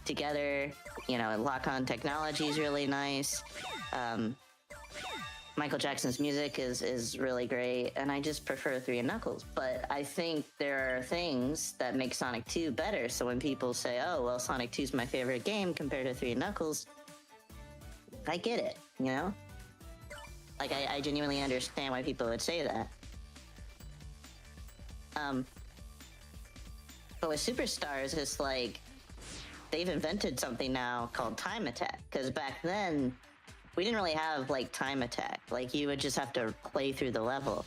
together. You know, lock-on technology is really nice. Michael Jackson's music is really great, and I just prefer 3 and Knuckles. But I think there are things that make Sonic 2 better. So when people say, "Oh, well, Sonic 2 is my favorite game compared to 3 and Knuckles," I get it. You know, like I genuinely understand why people would say that. But with Superstars, it's like they've invented something now called Time Attack. Because back then, we didn't really have like Time Attack. Like you would just have to play through the level.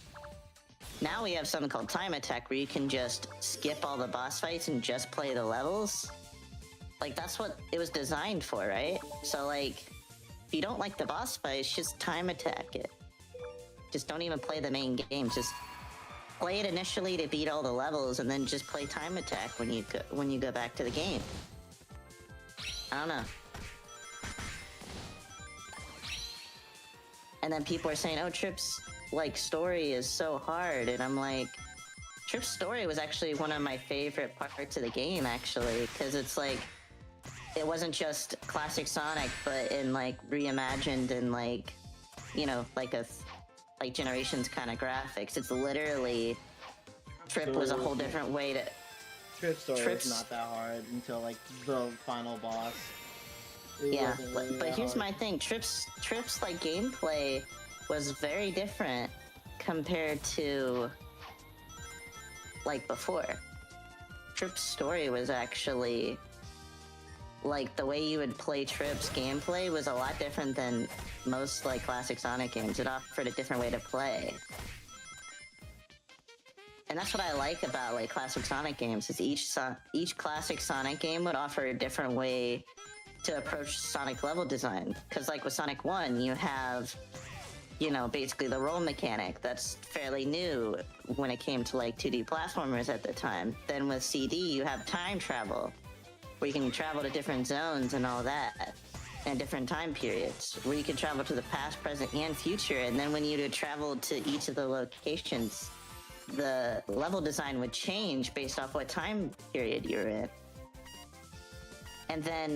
Now we have something called Time Attack where you can just skip all the boss fights and just play the levels. Like that's what it was designed for, right? So like, if you don't like the boss fights, just Time Attack it. Just don't even play the main game. Just play it initially to beat all the levels, and then just play Time Attack when you go back to the game. I don't know. And then people are saying, "Oh, Trip's like story is so hard," and I'm like, Trip's story was actually one of my favorite parts of the game, actually, because it's like it wasn't just classic Sonic, but in like reimagined and like, you know, like a like Generations kind of graphics. It's literally Trip was a whole different way to. Trip's story was not that hard until like the final boss. Yeah, but here's my thing. Trip's like gameplay was very different compared to like before. Trip's story was actually like the way you would play Trip's gameplay was a lot different than most like classic Sonic games. It offered a different way to play. And that's what I like about like classic Sonic games is each classic Sonic game would offer a different way to approach Sonic level design. Because like with Sonic 1, you have, you know, basically the roll mechanic that's fairly new when it came to like 2D platformers at the time. Then with CD, you have time travel, where you can travel to different zones and all that, and different time periods, where you can travel to the past, present, and future. And then when you would travel to each of the locations, the level design would change based off what time period you're in. And then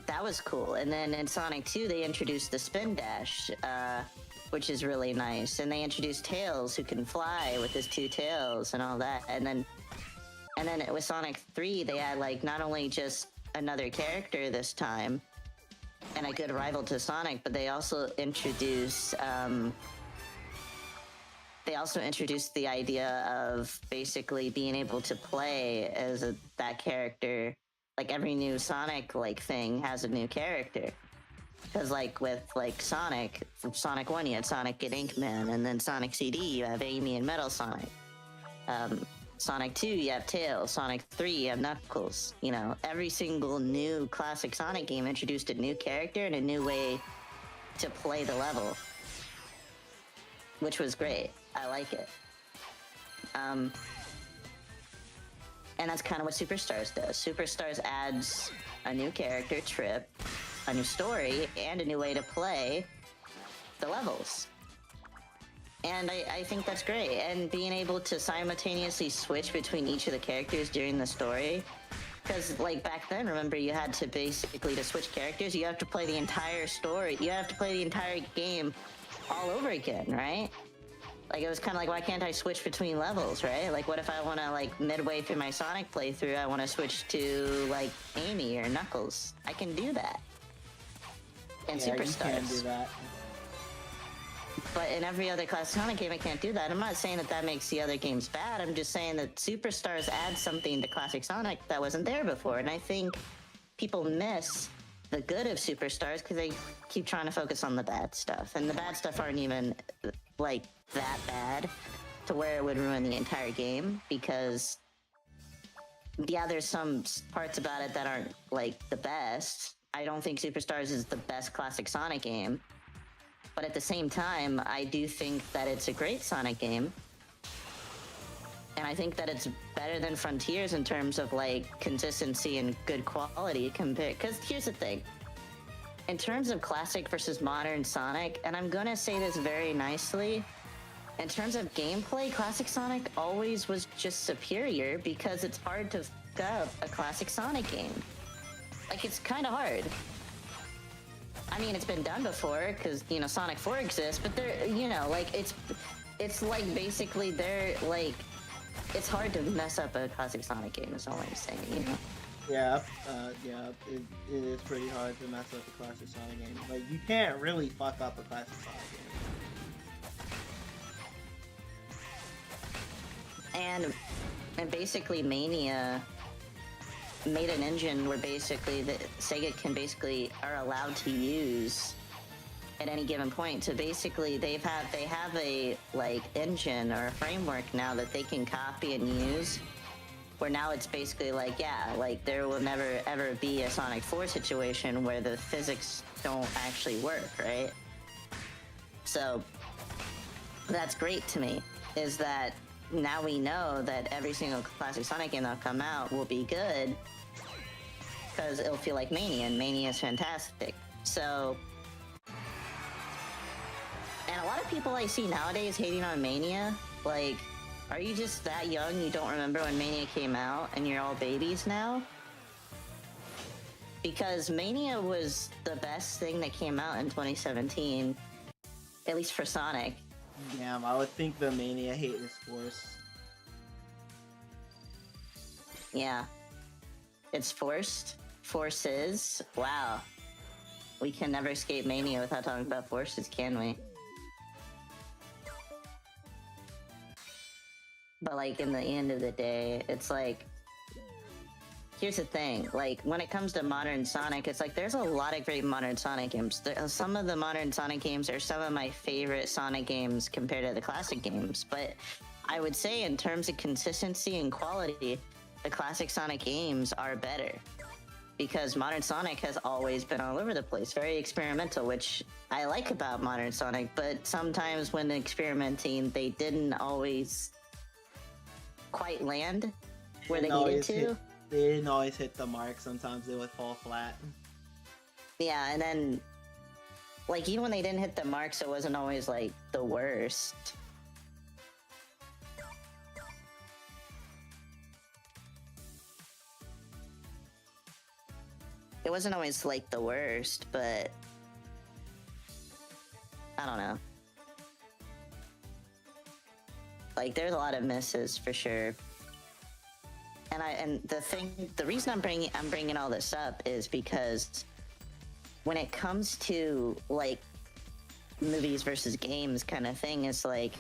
that was cool. And then in Sonic 2, they introduced the Spin Dash, which is really nice. And they introduced Tails, who can fly with his 2 tails and all that. And then with Sonic 3, they had like not only just another character this time and a good rival to Sonic, but they also introduced the idea of basically being able to play as that character. Like every new Sonic like thing has a new character. Because like with like Sonic, from Sonic 1 you had Sonic and Inkman, and then Sonic CD you have Amy and Metal Sonic. Sonic 2 you have Tails, Sonic 3 you have Knuckles. You know, every single new classic Sonic game introduced a new character and a new way to play the level. Which was great. I like it. And that's kind of what Superstars does. Superstars adds a new character, Trip, a new story, and a new way to play the levels. And I think that's great. And being able to simultaneously switch between each of the characters during the story. Because, like, back then, remember, you had to basically, to switch characters, you have to play the entire story. You have to play the entire game all over again, right? Like, it was kind of like, why can't I switch between levels, right? Like, what if I want to, like, midway through my Sonic playthrough, I want to switch to, like, Amy or Knuckles? I can do that. And yeah, Superstars. You can do that. But in every other classic Sonic game, I can't do that. I'm not saying that that makes the other games bad. I'm just saying that Superstars add something to classic Sonic that wasn't there before. And I think people miss the good of Superstars because they keep trying to focus on the bad stuff. And the bad stuff aren't even like that bad to where it would ruin the entire game, because yeah, there's some parts about it that aren't like the best. I don't think Superstars is the best classic Sonic game, but at the same time, I do think that it's a great Sonic game. And I think that it's better than Frontiers in terms of like consistency and good quality compared. Because here's the thing: in terms of classic versus modern Sonic, and I'm gonna say this very nicely, in terms of gameplay, classic Sonic always was just superior because it's hard to fuck up a classic Sonic game. Like, it's kind of hard. I mean, it's been done before because, you know, Sonic 4 exists, but they're, you know, like, it's like basically they're like, it's hard to mess up a classic Sonic game is all I'm saying, you know? Yeah, it is pretty hard to mess up a classic Sonic game. Like, you can't really fuck up a classic Sonic game. And basically Mania made an engine where basically the Sega can basically are allowed to use at any given point. So basically they have a like engine or a framework now that they can copy and use, where now it's basically like, yeah, like there will never ever be a Sonic 4 situation where the physics don't actually work, right? So that's great to me, is that now we know that every single classic Sonic game that'll come out will be good because it'll feel like Mania, and Mania is fantastic. So, and a lot of people I see nowadays hating on Mania, like, are you just that young you don't remember when Mania came out and you're all babies now? Because Mania was the best thing that came out in 2017, at least for Sonic. Damn, I would think the Mania hate is forced. Yeah. It's forced. Forces. Wow. We can never escape Mania without talking about forces, can we? But like, in the end of the day, it's like, here's the thing, like, when it comes to modern Sonic, it's like, there's a lot of great modern Sonic games. Some of the modern Sonic games are some of my favorite Sonic games compared to the classic games, but I would say in terms of consistency and quality, the classic Sonic games are better. Because modern Sonic has always been all over the place, very experimental, which I like about modern Sonic, but sometimes when experimenting, they didn't always quite land where they needed to. They didn't always hit the mark. Sometimes they would fall flat. Yeah, and then, like, even when they didn't hit the marks, it wasn't always, like, the worst. It wasn't always, like, the worst, but I don't know. Like, there's a lot of misses for sure. And the reason I'm bringing all this up is because when it comes to like movies versus games kind of thing, it's like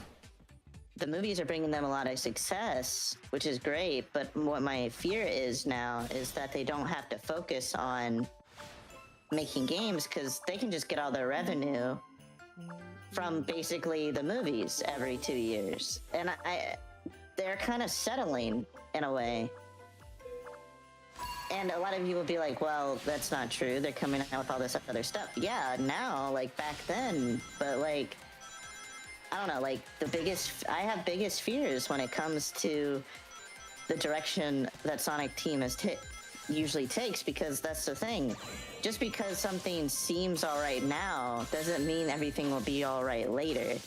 the movies are bringing them a lot of success, which is great. But what my fear is now is that they don't have to focus on making games because they can just get all their revenue from basically the movies every 2 years, and they're kind of settling in a way. And a lot of you will be like, well, that's not true. They're coming out with all this other stuff. Yeah, now, like, back then. But, like, I don't know, like, I have biggest fears when it comes to the direction that Sonic Team usually takes, because that's the thing. Just because something seems alright now doesn't mean everything will be alright later.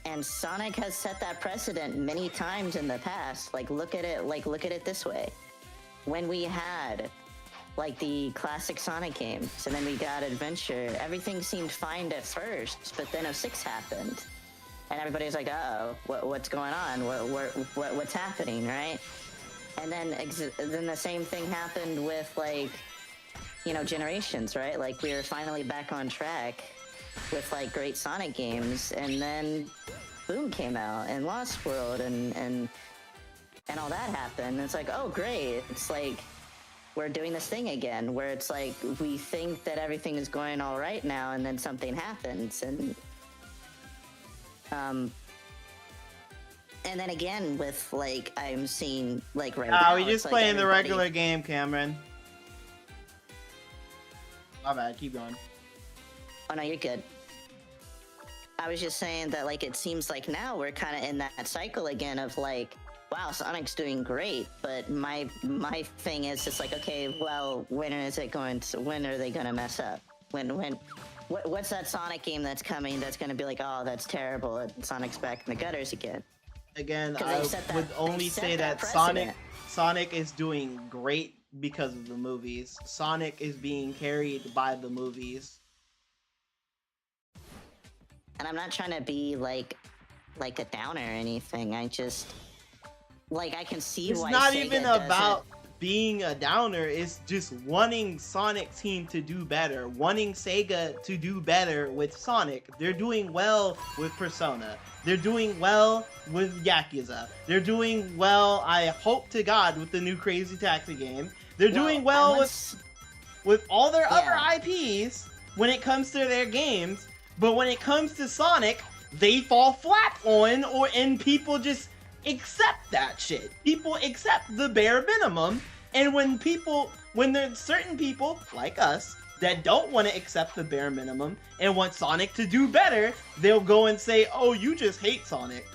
And Sonic has set that precedent many times in the past. Look at it this way. When we had, like, the classic Sonic games, and then we got Adventure, everything seemed fine at first, but then 06 happened. And everybody's like, uh-oh, what's going on? What's happening, right? And then the same thing happened with, like, you know, Generations, right? Like, we were finally back on track with like great Sonic games, and then Boom came out and Lost World and all that happened. It's like, oh great, it's like we're doing this thing again where it's like we think that everything is going all right now, and then something happens, and then again with like I'm seeing like right now. we just it's like playing the everybody- regular game, Cameron. My bad. Keep going. Oh no, you're good. I was just saying that like it seems like now we're kind of in that cycle again of like, wow, Sonic's doing great, but my thing is just like, okay, well, when are they going to mess up? What's that Sonic game that's coming that's going to be like, oh, that's terrible, and Sonic's back in the gutters again? Again, 'Cause I they set that- would they only set say that that precedent. Sonic is doing great because of the movies. Sonic is being carried by the movies. And I'm not trying to be like a downer or anything. I just like I can see It's why not Sega even does about it. being a downer. It's just wanting Sonic Team to do better, wanting Sega to do better with Sonic. They're doing well with Persona. They're doing well with Yakuza. They're doing well, I hope to God, with the new Crazy Taxi game. They're doing well with all their other IPs when it comes to their games, but when it comes to Sonic, they fall flat and people just accept that shit. People accept the bare minimum, and when there's certain people like us that don't want to accept the bare minimum and want Sonic to do better, they'll go and say, "Oh, you just hate Sonic.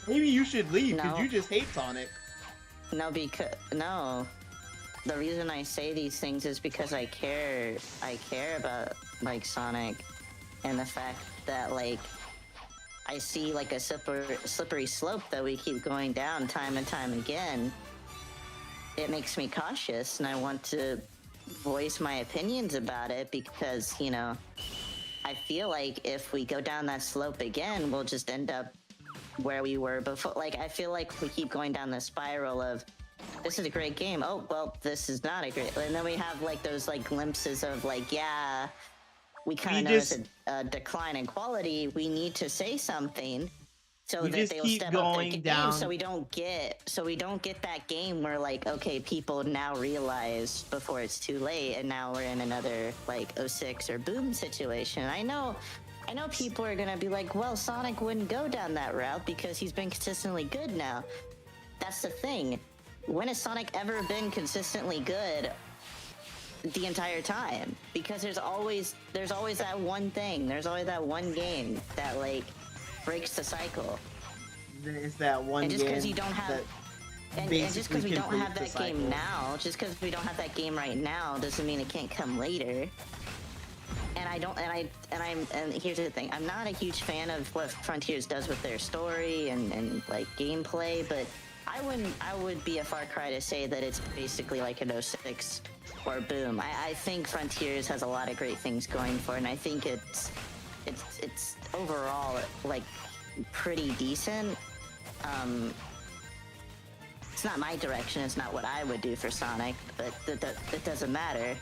Maybe you should leave because No. you just hate Sonic." No. The reason I say these things is because I care about like Sonic, and the fact that like I see like a slippery slope that we keep going down time and time again. It makes me cautious, and I want to voice my opinions about it because, you know, I feel like if we go down that slope again, we'll just end up where we were before. Like, I feel like we keep going down the spiral of, this is a great game. Oh, well, this is not a great... And then we have, like, those, like, glimpses of, like, yeah, we kind of notice a decline in quality. We need to say something so We that just they'll keep step up their going game, down. so we don't get that game where, like, okay, people now realize before it's too late, and now we're in another, like, 06 or Boom situation. I know people are gonna be like, well, Sonic wouldn't go down that route because he's been consistently good now. That's the thing. When has Sonic ever been consistently good the entire time? Because there's always that one thing. There's always that one game that like breaks the cycle. There's that one And just game because you don't have that and just because we don't basically have that completes the game cycle. now, just because we don't have that game right now doesn't mean it can't come later. And here's the thing, I'm not a huge fan of what Frontiers does with their story and like gameplay, but I would be a far cry to say that it's basically like an 06 or Boom. I think Frontiers has a lot of great things going for it, and I think it's overall like pretty decent. It's not my direction, it's not what I would do for Sonic, but it doesn't matter.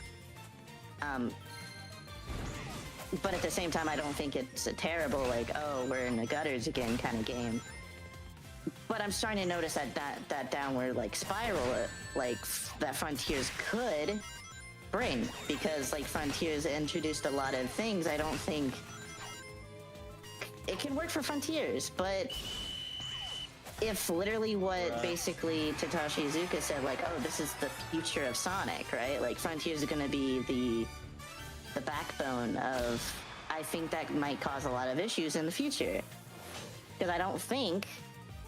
But at the same time, I don't think it's a terrible, like, oh, we're in the gutters again kind of game. But I'm starting to notice that downward, like, spiral, like, that Frontiers could bring. Because, like, Frontiers introduced a lot of things. I don't think... It can work for Frontiers, but... If literally what basically Tadashi Iizuka said, like, oh, this is the future of Sonic, right? Like, Frontiers is going to be the backbone of... I think that might cause a lot of issues in the future. Because I don't think,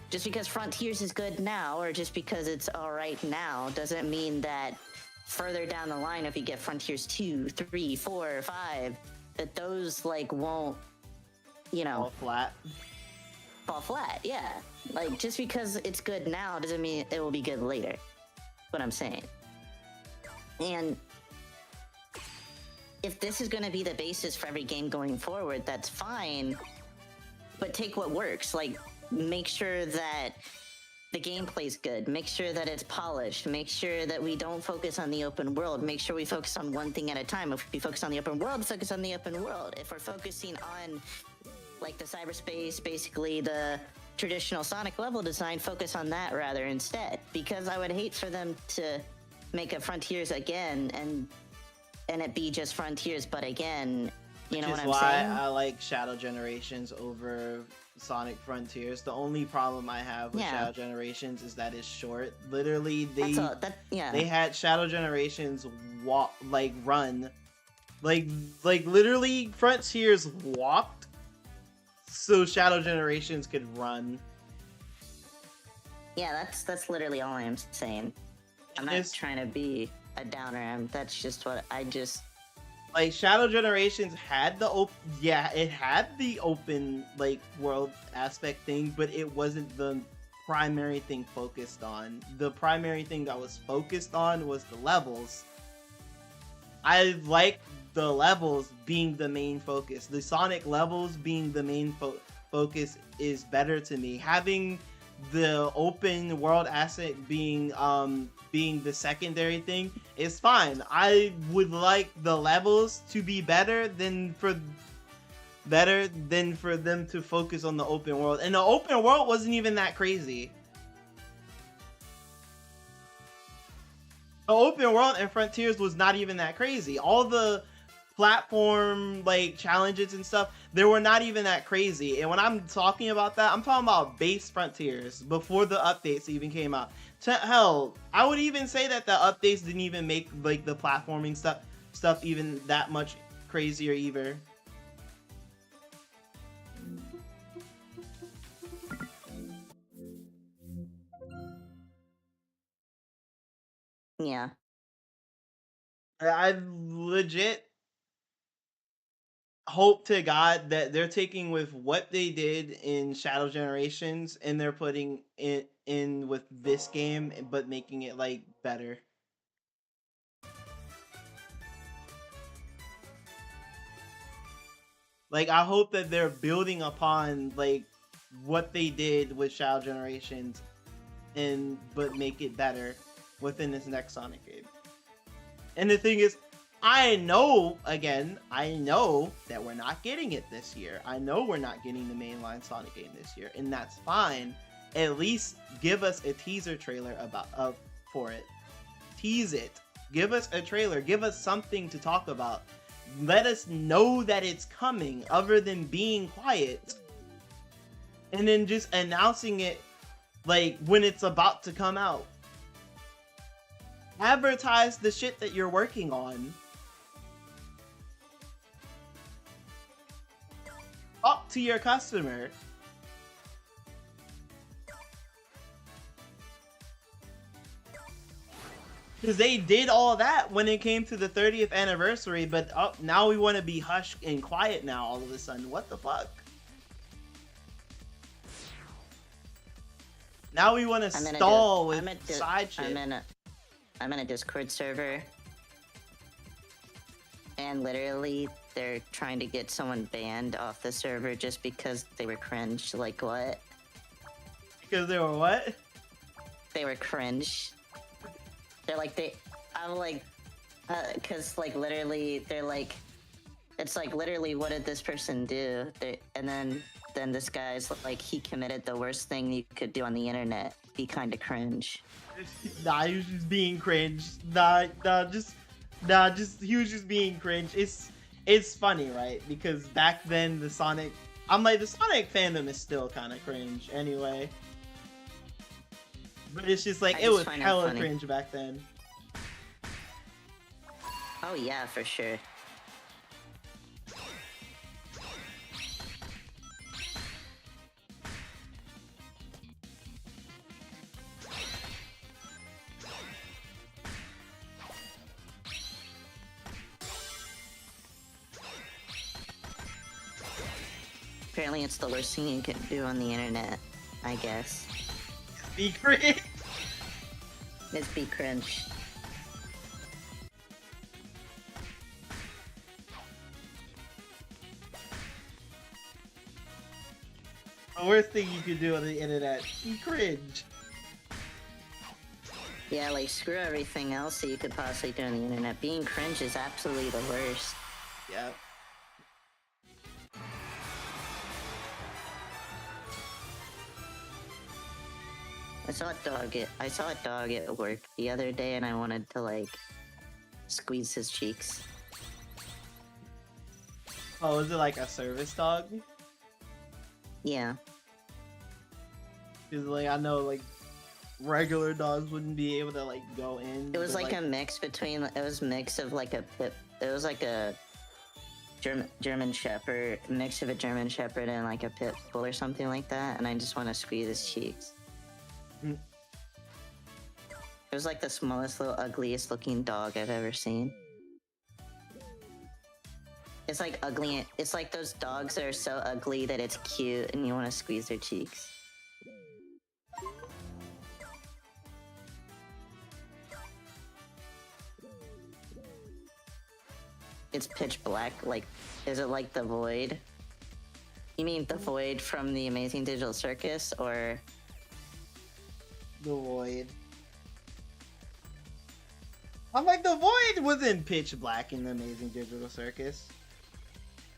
just because Frontiers is good now, or just because it's alright now, doesn't mean that further down the line, if you get Frontiers 2, 3, 4, 5, that those, like, won't, you know... Fall flat. Fall flat, yeah. Like, just because it's good now doesn't mean it will be good later. What I'm saying. And if this is going to be the basis for every game going forward, that's fine. But take what works. Like, make sure that the gameplay's good. Make sure that it's polished. Make sure that we don't focus on the open world. Make sure we focus on one thing at a time. If we focus on the open world, focus on the open world. If we're focusing on like the cyberspace, basically the traditional Sonic level design, focus on that rather instead. Because I would hate for them to make a Frontiers again and it be just Frontiers, but again, you know what I'm saying? I like Shadow Generations over Sonic Frontiers. The only problem I have with Shadow Generations is that it's short. Literally, they had Shadow Generations run, like literally Frontiers walked, so Shadow Generations could run. Yeah, that's literally all I'm saying. I'm not trying to be a downer. That's just what I just. Like Shadow Generations had it had the open like world aspect thing, but it wasn't the primary thing focused on. The primary thing that was focused on was the levels. I like the levels being the main focus. The Sonic levels being the main focus is better to me. Having the open world asset being the secondary thing is fine. I would like the levels to be better than for them to focus on the open world. And the open world wasn't even that crazy. The open world in Frontiers was not even that crazy. All the platform like challenges and stuff, they were not even that crazy. And when I'm talking about that, I'm talking about base Frontiers before the updates even came out. Hell, I would even say that the updates didn't even make like the platforming stuff even that much crazier either. Yeah. I legit hope to God that they're taking with what they did in Shadow Generations and they're putting it in with this game, but making it like better. Like I hope that they're building upon like what they did with Shadow Generations but make it better within this next Sonic game. And the thing is, I know that we're not getting it this year. I know we're not getting the mainline Sonic game this year, and that's fine. At least give us a teaser trailer for it. Tease it. Give us a trailer. Give us something to talk about. Let us know that it's coming, other than being quiet. And then just announcing it like when it's about to come out. Advertise the shit that you're working on. Talk to your customer. Because they did all that when it came to the 30th anniversary, but now we want to be hushed and quiet now all of a sudden. What the fuck? Now we want to stall with side shit. I'm in a Discord server, and literally they're trying to get someone banned off the server just because they were cringe. Like what? Because they were what? They were cringe. They're like I'm like, cause like literally they're like, it's like literally what did this person do? And then this guy's like, he committed the worst thing you could do on the internet. Be kind of cringe. Nah, he was just being cringe. He was just being cringe. It's funny, right? Because back then the Sonic fandom is still kind of cringe anyway. But it's just like, it was hella cringe back then. Oh yeah, for sure. Apparently it's the worst thing you can do on the internet, I guess. Be cringe. It's be cringe. The worst thing you could do on the internet. Be cringe. Yeah, like screw everything else that you could possibly do on the internet. Being cringe is absolutely the worst. Yep. I saw a dog at work the other day, and I wanted to like squeeze his cheeks. Oh, is it like a service dog? Yeah, Because like I know like regular dogs wouldn't be able to like go in. it was but, like a mix between. It was a mix of like a pit. It was like a German Shepherd, mix of a German Shepherd and like a pit bull or something like that. And I just want to squeeze his cheeks. Mm. It was like the smallest, little, ugliest looking dog I've ever seen. It's like ugly. It's like those dogs that are so ugly that it's cute and you want to squeeze their cheeks. It's pitch black. Like, is it like the Void? You mean the Void from the Amazing Digital Circus, or The Void. I'm like, the Void wasn't pitch black in the Amazing Digital Circus.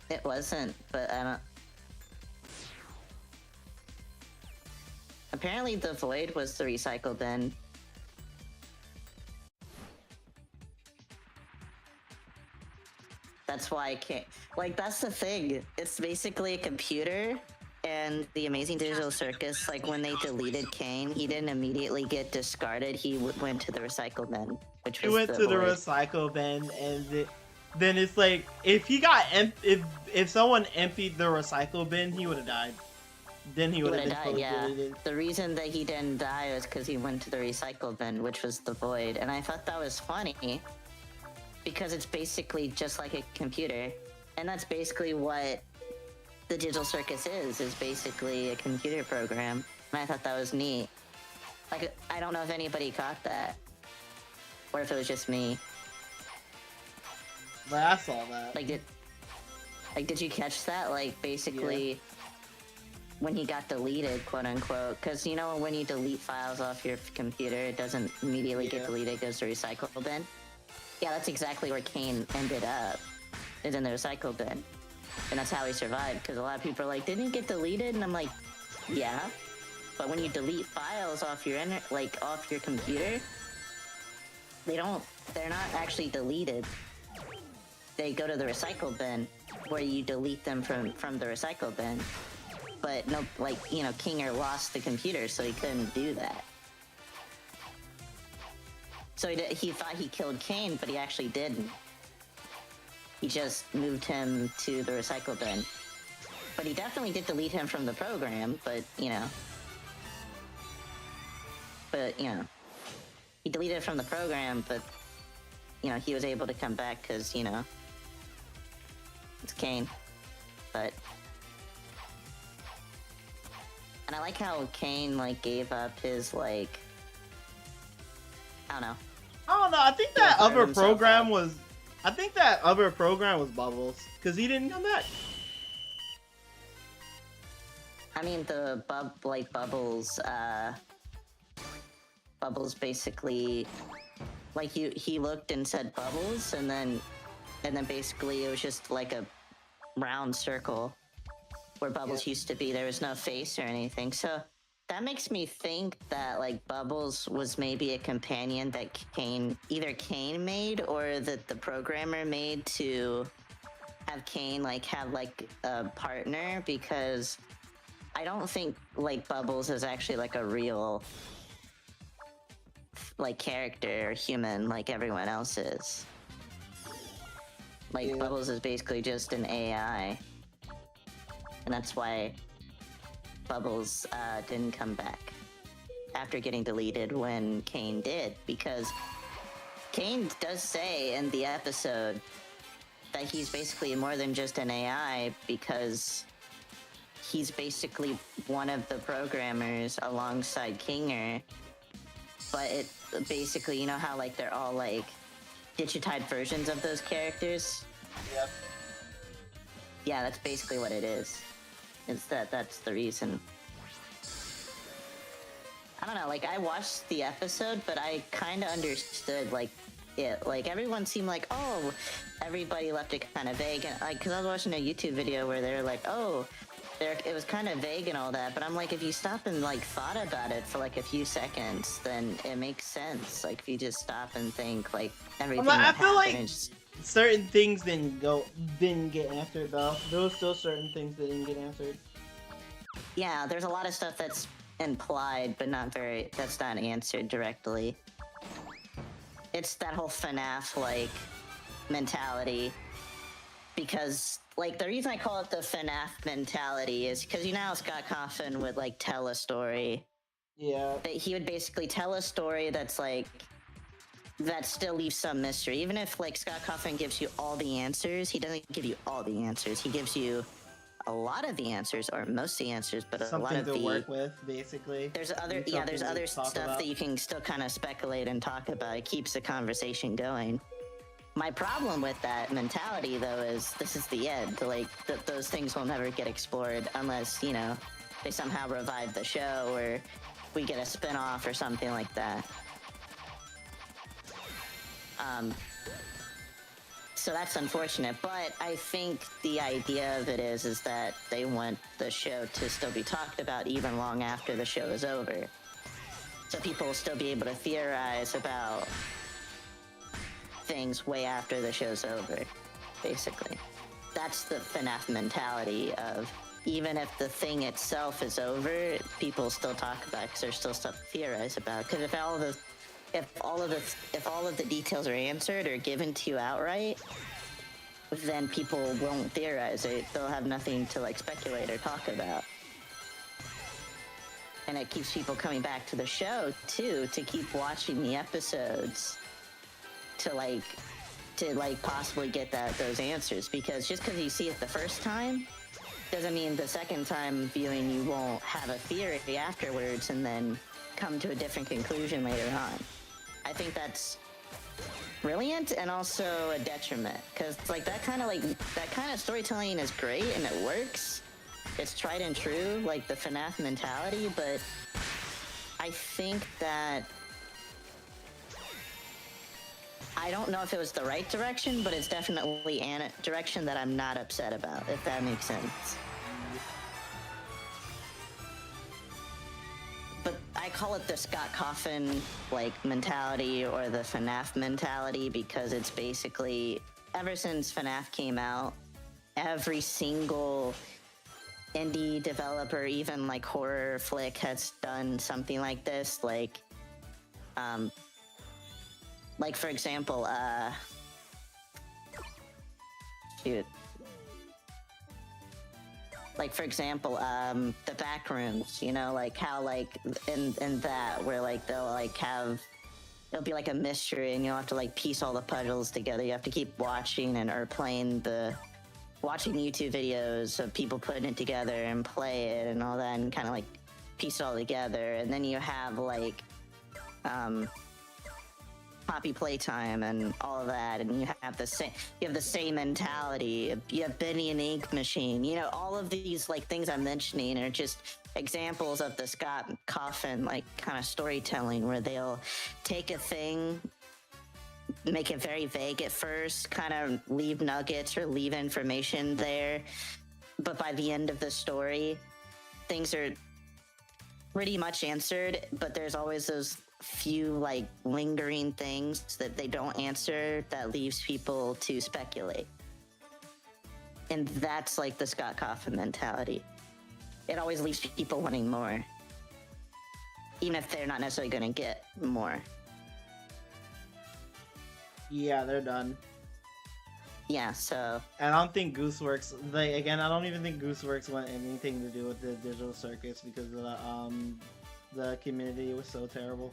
it wasn't? But I don't. Apparently, the Void was the recycle bin. That's why I can't. Like, that's the thing. It's basically a computer, and the Amazing Digital Circus, like, when they deleted Kane, he didn't immediately get discarded. He went to the recycle bin, which He was went to the Void. recycle bin, and then it's like if he got if someone emptied the recycle bin, he would have died. Then he would have would've been died, totally yeah. deleted. The reason that he didn't die was because he went to the recycle bin, which was the Void. And I thought that was funny because it's basically just like a computer. And that's basically what the Digital Circus is basically a computer program. And I thought that was neat. Like, I don't know if anybody caught that. Or if it was just me. But I saw that. Did you catch that? Like, basically, when he got deleted, quote unquote, because you know when you delete files off your computer, it doesn't immediately get Yeah. deleted, it goes to recycle bin. Yeah, that's exactly where Kane ended up, is in the recycle bin. And that's how he survived, because a lot of people are like, didn't he get deleted? And I'm like, yeah. But when you delete files off your off your computer, they're not actually deleted. They go to the recycle bin, where you delete them from the recycle bin. But no, like, you know, Kinger lost the computer, so he couldn't do that. So he thought he killed Kane, but he actually didn't. He just moved him to the recycle bin. But he definitely did delete him from the program, but, you know. He deleted it from the program, but, you know, he was able to come back because, you know, it's Kane. But... And I like how Kane, like, gave up his, like... I don't know. I don't know. I think Yeah, that fired other himself program out. was. I think that other program was Bubbles because he didn't come back. I mean, the Bubbles, Bubbles basically... Like, he looked and said Bubbles, and then basically it was just, like, a round circle where Bubbles used to be. There was no face or anything, so that makes me think that, like, Bubbles was maybe a companion that either Kane made or that the programmer made to have Kane, like, have, like, a partner, because I don't think, like, Bubbles is actually, like, a real, like, character or human like everyone else is. Like, Yeah. Bubbles is basically just an AI. And that's why Bubbles didn't come back after getting deleted when Kane did, because Kane does say in the episode that he's basically more than just an AI, because he's basically one of the programmers alongside Kinger. But it basically, you know how, like, they're all, like, digitized versions of those characters? Yep. Yeah, that's basically what it is. It's that's the reason. I don't know, like, I watched the episode, but I kind of understood, like, it. Like, everyone seemed like, oh, everybody left it kind of vague. And, like, because I was watching a YouTube video where they were like, oh, it was kind of vague and all that. But I'm like, if you stop and, like, thought about it for, like, a few seconds, then it makes sense. Like, if you just stop and think, like, everything I that feel like happened, just... certain things didn't get answered, though. There was still certain things that didn't get answered. Yeah, there's a lot of stuff that's implied, but that's not answered directly. It's that whole FNAF, like, mentality. Because, like, the reason I call it the FNAF mentality is because, you know how Scott Cawthon would, like, tell a story? Yeah. But he would basically tell a story that's, like, that still leaves some mystery. Even if, like, Scott Cawthon gives you all the answers, he doesn't give you all the answers. He gives you a lot of the answers, or most of the answers, but a lot of Something to work with, basically. There's other stuff that you can still kind of speculate and talk about. It keeps the conversation going. My problem with that mentality, though, is this is the end. Like, those things will never get explored unless, you know, they somehow revive the show or we get a spin-off or something like that. So that's unfortunate, but I think the idea of it is that they want the show to still be talked about even long after the show is over. So people will still be able to theorize about things way after the show's over, basically. That's the FNAF mentality of, even if the thing itself is over, people still talk about it because there's still stuff to theorize about. Because if all of the details are answered or given to you outright, then people won't theorize it. They'll have nothing to, like, speculate or talk about. And it keeps people coming back to the show too, to keep watching the episodes to possibly get those answers. Because just because you see it the first time doesn't mean the second time viewing you won't have a theory afterwards and then come to a different conclusion later on. I think that's brilliant and also a detriment, because that kind of storytelling is great and it works. It's tried and true, like the FNAF mentality, but I think that I don't know if it was the right direction, but it's definitely a direction that I'm not upset about, if that makes sense. But I call it the Scott Cawthon, like, mentality or the FNAF mentality because it's basically, ever since FNAF came out, every single indie developer, even, like, horror flick, has done something like this. Like, for example, like, for example, the Backrooms, you know, like how, like, in that, where, like, it'll be like a mystery and you'll have to, like, piece all the puzzles together. You have to keep watching watching YouTube videos of people putting it together and play it and all that and kind of, like, piece it all together. And then you have, like, Poppy Playtime and all of that, and you have the same mentality. You have Benny and the Ink Machine. You know, all of these, like, things I'm mentioning are just examples of the Scott Cawthon, like, kind of storytelling, where they'll take a thing, make it very vague at first, kind of leave nuggets or leave information there, but by the end of the story, things are pretty much answered, but there's always those few, like, lingering things that they don't answer that leaves people to speculate. And that's, like, the Scott Cawthon mentality. It always leaves people wanting more, even if they're not necessarily going to get more. Yeah, they're done. Yeah, so... And I don't think Gooseworks, like, again, I don't even think Gooseworks want anything to do with the Digital Circus because the community was so terrible.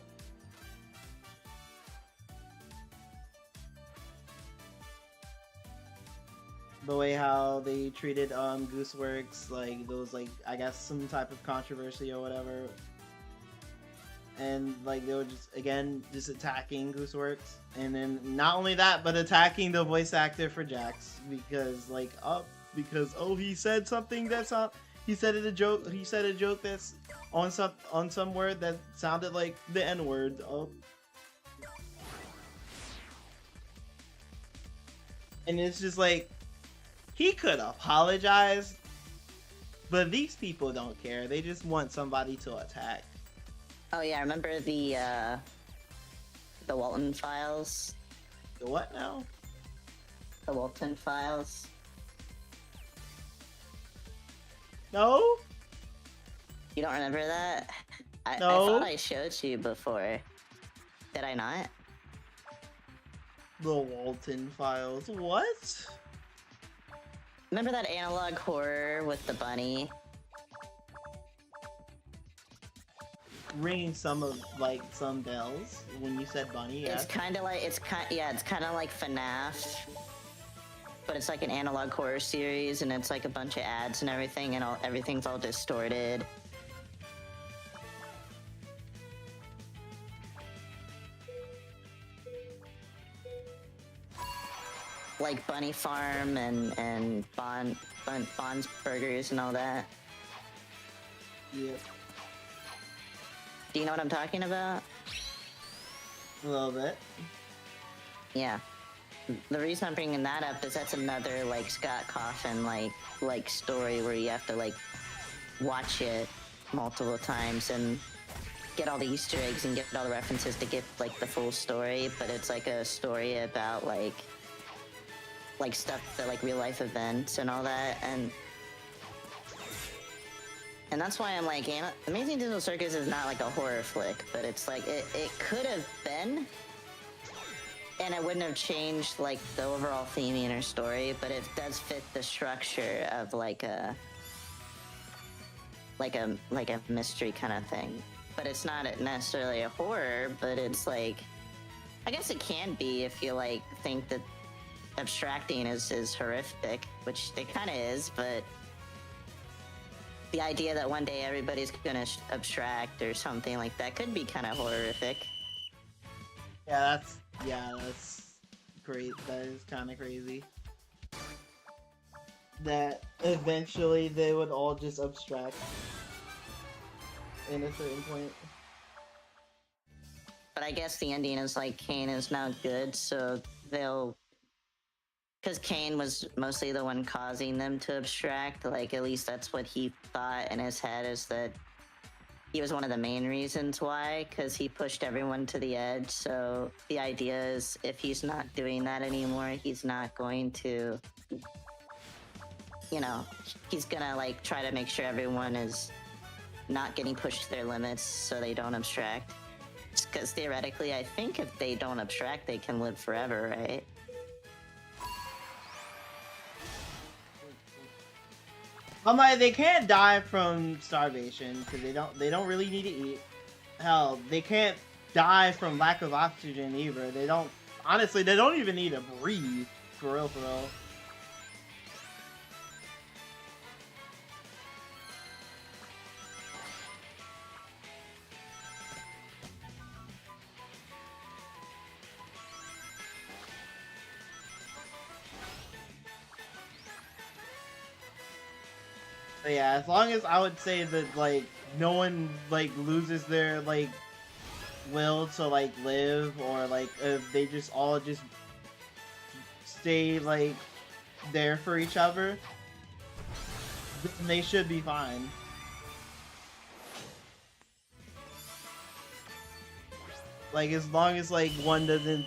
The way how they treated Gooseworks, like, there was, like, I guess some type of controversy or whatever. And, like, they were just attacking Gooseworks. And then not only that, but attacking the voice actor for Jax because he said something that's not, He said it a joke. He said a joke that's on some word that sounded like the N word. Oh. And it's just like, he could apologize, but these people don't care. They just want somebody to attack. Oh yeah, remember the Walton Files? The what now? The Walton Files. No? You don't remember that? I No. thought I showed you before. Did I not? The Walton Files. What? Remember that analog horror with the bunny? Ringing some bells when you said bunny. It's Yes. kind of like it's kind of like FNAF, but it's like an analog horror series, and it's like a bunch of ads and everything, and everything's all distorted. Like Bunny Farm and Bond's Burgers and all that. Yeah. Do you know what I'm talking about? A little bit. Yeah. The reason I'm bringing that up is that's another like Scott Cawthon like story where you have to like watch it multiple times and get all the Easter eggs and get all the references to get like the full story. But it's like a story about like stuff that like real life events and all that, and that's why I'm like, Amazing Digital Circus is not like a horror flick, but it's like it could have been, and it wouldn't have changed like the overall theming or story, but it does fit the structure of like a mystery kind of thing. But it's not necessarily a horror, but it's like, I guess it can be if you like think that abstracting is horrific, which it kind of is, but the idea that one day everybody's gonna abstract or something like that could be kind of horrific. Yeah, that's great. That is kind of crazy. That eventually they would all just abstract in a certain point. But I guess the ending is like Kane is now good, so because Kane was mostly the one causing them to abstract, like at least that's what he thought in his head, is that he was one of the main reasons why, because he pushed everyone to the edge. So the idea is if he's not doing that anymore, he's not going to, he's gonna like try to make sure everyone is not getting pushed to their limits so they don't abstract. Because theoretically, I think if they don't abstract, they can live forever, right? They can't die from starvation because they don't really need to eat. Hell, they can't die from lack of oxygen either. They don't even need to breathe, for real, for real. But yeah, as long as I would say that like no one like loses their like will to like live, or like if they just all just stay like there for each other, then they should be fine. Like as long as like one doesn't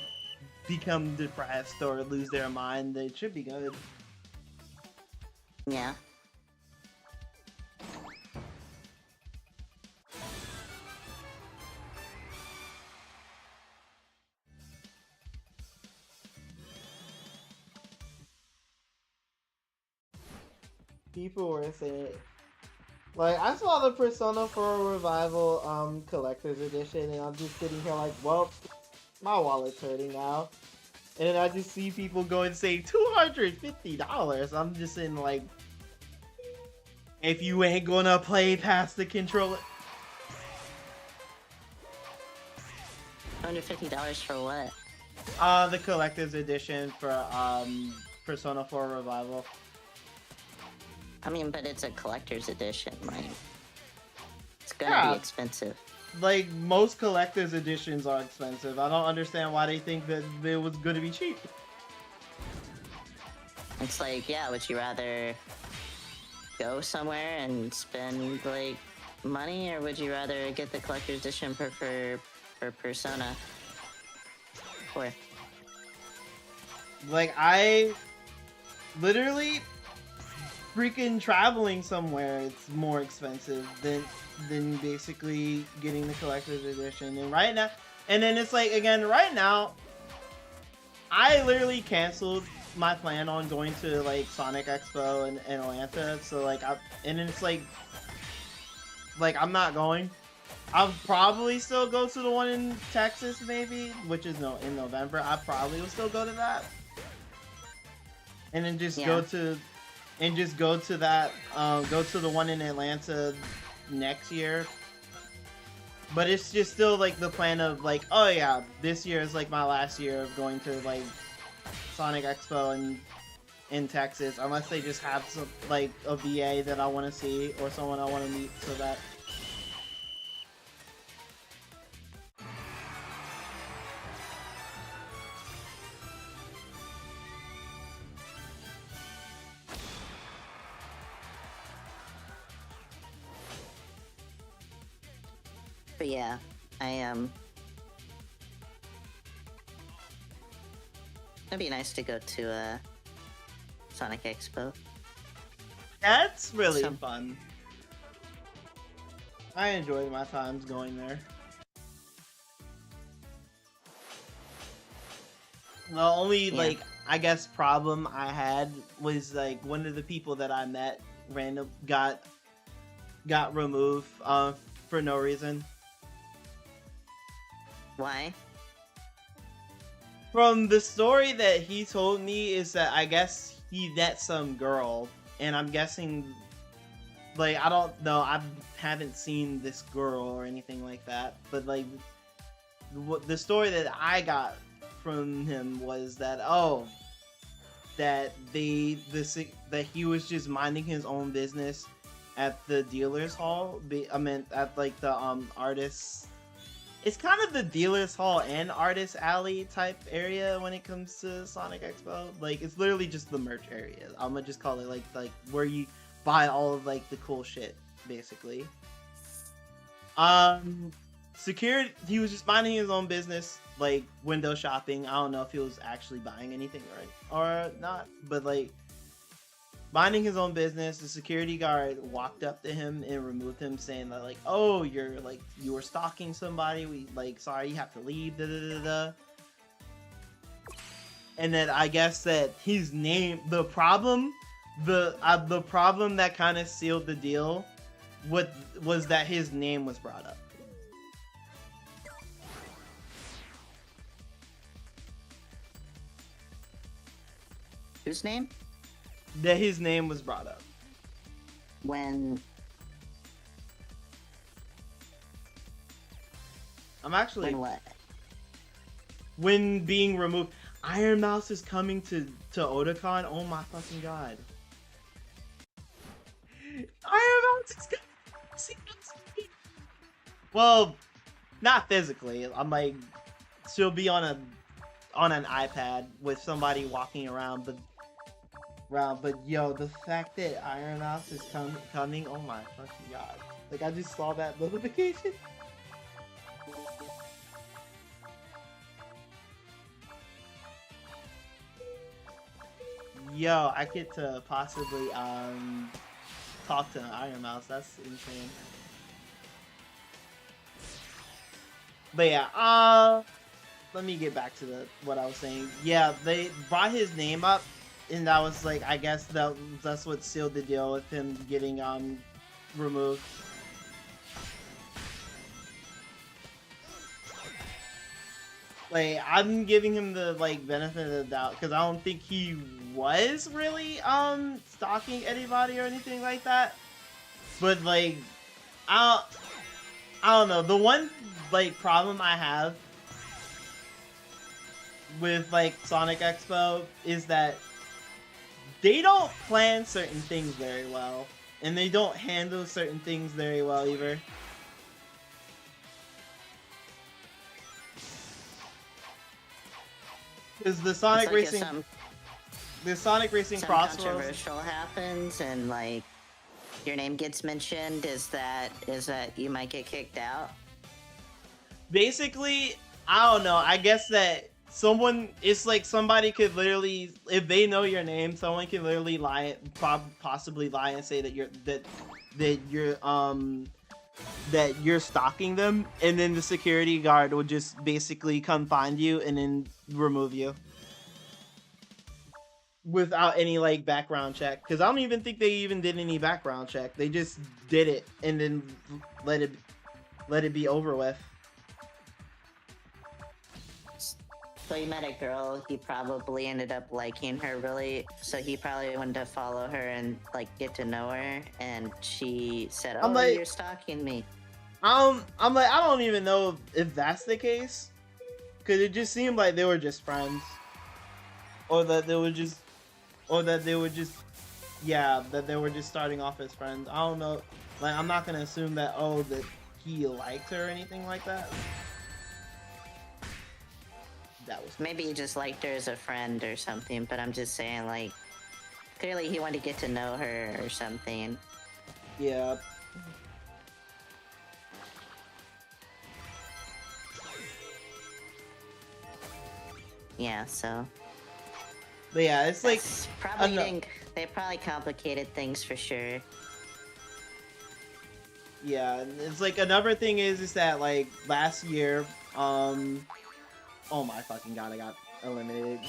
become depressed or lose their mind, they should be good. Yeah. People were saying, like, I saw the Persona 4 Revival collector's edition, and I'm just sitting here like, well, my wallet's hurting now. And then I just see people go and say $250. I'm just in like, if you ain't gonna play past the controller. $150 for what? The collector's edition for Persona 4 Revival. I mean, but it's a collector's edition. Like, it's gonna Yeah. be expensive. Like, most collector's editions are expensive. I don't understand why they think that it was going to be cheap. It's like, yeah, would you rather go somewhere and spend like money, or would you rather get the collector's edition for Persona 4? Like, I literally freaking traveling somewhere, it's more expensive than basically getting the collector's edition. And right now, and then it's like, again, right now, I literally canceled my plan on going to like Sonic Expo in Atlanta. So like, and then it's like I'm not going. I'll probably still go to the one in Texas, maybe, which is in November. I probably will still go to that, and then just go to that. Go to the one in Atlanta next year. But it's just still like the plan of like, oh yeah, this year is like my last year of going to like Sonic Expo in Texas, unless they just have some like a VA that I want to see or someone I want to meet, so that. But yeah, it'd be nice to go to Sonic Expo. That's really Some- fun. I enjoyed my times going there. The only like I guess problem I had was like one of the people that I met got removed for no reason. Why? From the story that he told me is that I guess he met some girl, and I'm guessing, like, I don't know, I haven't seen this girl or anything like that, but like the story that I got from him was that that he was just minding his own business at the dealer's hall. I meant at like the artists. It's kind of the dealer's hall and artist alley type area when it comes to Sonic Expo. Like, it's literally just the merch area. I'm gonna just call it like where you buy all of like the cool shit, basically. Security. He was just minding his own business, like window shopping. I don't know if he was actually buying anything or not, but like minding his own business. The security guard walked up to him and removed him, saying that like, "Oh, you were stalking somebody. We sorry, you have to leave." Da, da, da, da. And then I guess that his name, the problem that kind of sealed the deal, was that his name was brought up. Whose name? That his name was brought up. When what? When being removed. Iron Mouse is coming to Otakon. Oh my fucking god. Iron Mouse is coming. Well, not physically. I'm like, she'll be on an iPad with somebody walking around, but yo, the fact that Iron Mouse is coming, oh my fucking god. Like, I just saw that notification. Yo, I get to possibly talk to Iron Mouse. That's insane. But yeah, let me get back to what I was saying. Yeah, they brought his name up, and that was like, I guess that's what sealed the deal with him getting removed. Like, I'm giving him the like benefit of the doubt because I don't think he was really stalking anybody or anything like that. But like, I don't know. The one like problem I have with like Sonic Expo is that they don't plan certain things very well, and they don't handle certain things very well either. Because the Sonic It's like if Racing, the Sonic Racing some Crossroads, controversial happens and like your name gets mentioned, is that you might get kicked out? basically, I don't know. I guess that someone, it's like somebody could literally, if they know your name, someone can literally lie, possibly lie and say that you're stalking them, and then the security guard will just basically come find you and then remove you without any like background check. Because I don't even think they even did any background check. They just did it and then let it be over with. So he met a girl, he probably ended up liking her really, so he probably wanted to follow her and like get to know her, and she said, "Oh, like- you're stalking me." I'm like, I don't even know if that's the case, because it just seemed like they were just friends, or that they were just starting off as friends. I don't know. Like, I'm not gonna assume that that he liked her or anything like that. That was Maybe he just liked her as a friend or something, but I'm just saying, like, clearly he wanted to get to know her or something. yeah. Yeah, so But yeah, it's like that's probably no. they probably complicated things for sure. Yeah, and it's like another thing is that like last year, oh my fucking god, I got eliminated.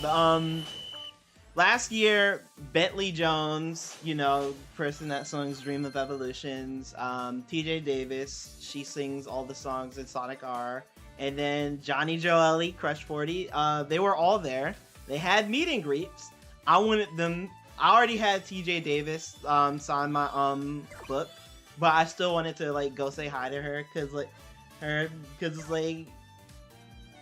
Last year, Bentley Jones, person that sings Dream of Evolutions, TJ Davis, she sings all the songs in Sonic R, and then Johnny Joeli, Crush 40, they were all there. They had meet and greets. I already had TJ Davis sign my book, but I still wanted to like go say hi to her because it's like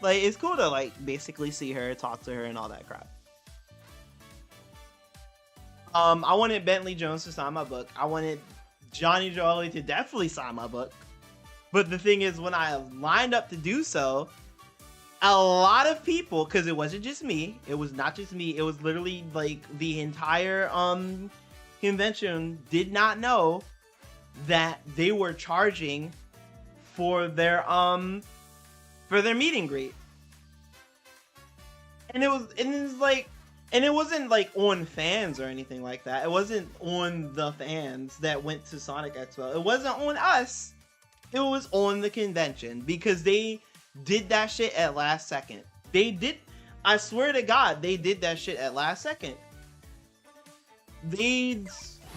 it's cool to like basically see her, talk to her, and all that crap. I wanted Bentley Jones to sign my book. I wanted Johnny Joeli to definitely sign my book. But the thing is, when I lined up to do so, a lot of people, because it wasn't just me, it was not just me, it was literally like the entire convention did not know that they were charging for their meet and greet. And it wasn't like on fans or anything like that. It wasn't on the fans that went to Sonic Expo. It wasn't on us. It was on the convention, because they did that shit at last second. I swear to God, they did that shit at last second. They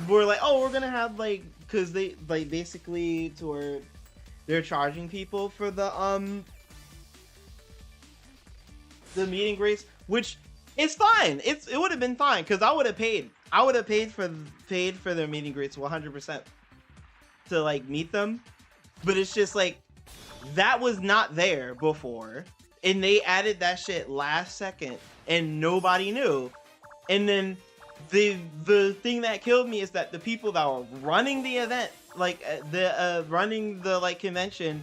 were like, oh, we're gonna have like, because they like basically they're charging people for the meet and greets, which is fine. It would have been fine, because I would have paid. I would have paid for their meet and greets 100% to like meet them. But it's just like, that was not there before, and they added that shit last second, and nobody knew. And then the thing that killed me is that the people that were running the event, like running the like convention,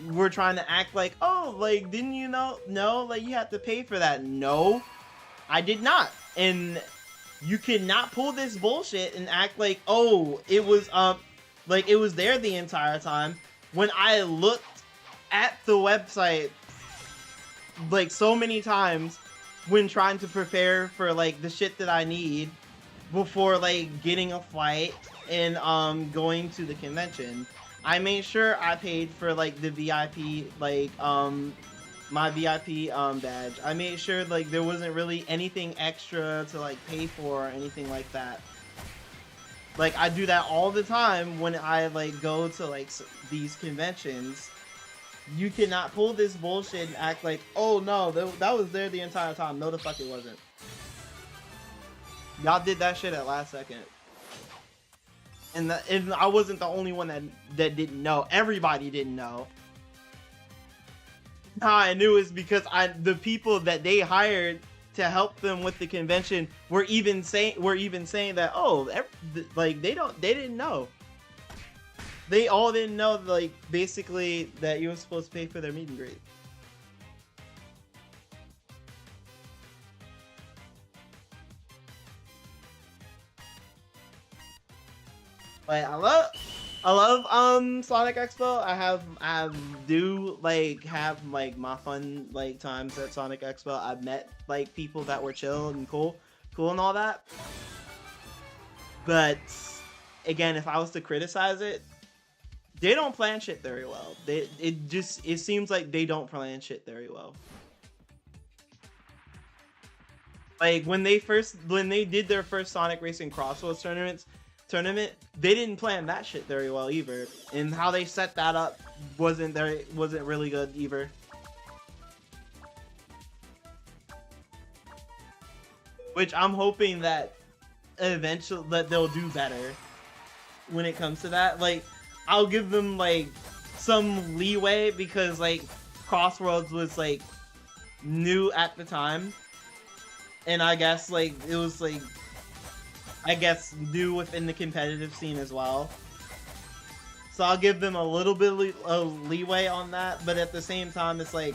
were trying to act like, oh, like, didn't you know? No, like, you have to pay for that. No, I did not. And you cannot pull this bullshit and act like, oh, it was like it was there the entire time, when I looked at the website like so many times when trying to prepare for like the shit that I need before like getting a flight and going to the convention. I made sure I paid for like the VIP, like my VIP badge. I made sure like there wasn't really anything extra to like pay for or anything like that. Like, I do that all the time when I like go to like these conventions. You cannot pull this bullshit and act like, oh no, that was there the entire time. No, the fuck it wasn't. Y'all did that shit at last second. And I wasn't the only one that didn't know. Everybody didn't know. How I knew is because the people that they hired to help them with the convention were even saying that, oh, like they didn't know. They all didn't know, like, basically that you were supposed to pay for their meet and greet. Like, I love Sonic Expo. I do like have like my fun like times at Sonic Expo. I've met like people that were chill and cool and all that. But again, if I was to criticize it, they don't plan shit very well. It seems like they don't plan shit very well. Like when they did their first Sonic Racing Crossroads tournament, they didn't plan that shit very well either, and how they set that up wasn't really good either. Which I'm hoping that eventually that they'll do better when it comes to that. Like, I'll give them like some leeway because like Crossroads was like new at the time, and I guess like it was like new within the competitive scene as well. So I'll give them a little bit of leeway on that, but at the same time, it's like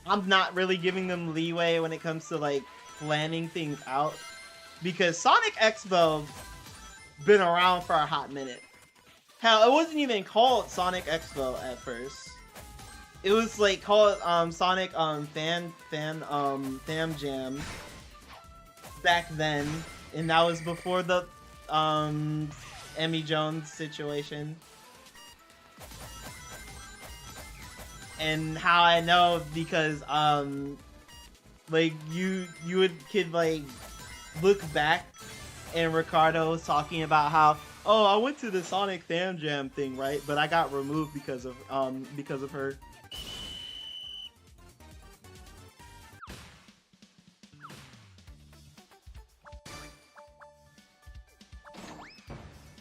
I'm not really giving them leeway when it comes to like planning things out, because Sonic Expo been around for a hot minute. Hell, it wasn't even called Sonic Expo at first. It was like called Sonic Fan Jam back then, and that was before the Emmy Jones situation. And how I know, because like you could like look back, and Ricardo was talking about how, oh, I went to the Sonic Fan Jam thing, right? But I got removed because of her.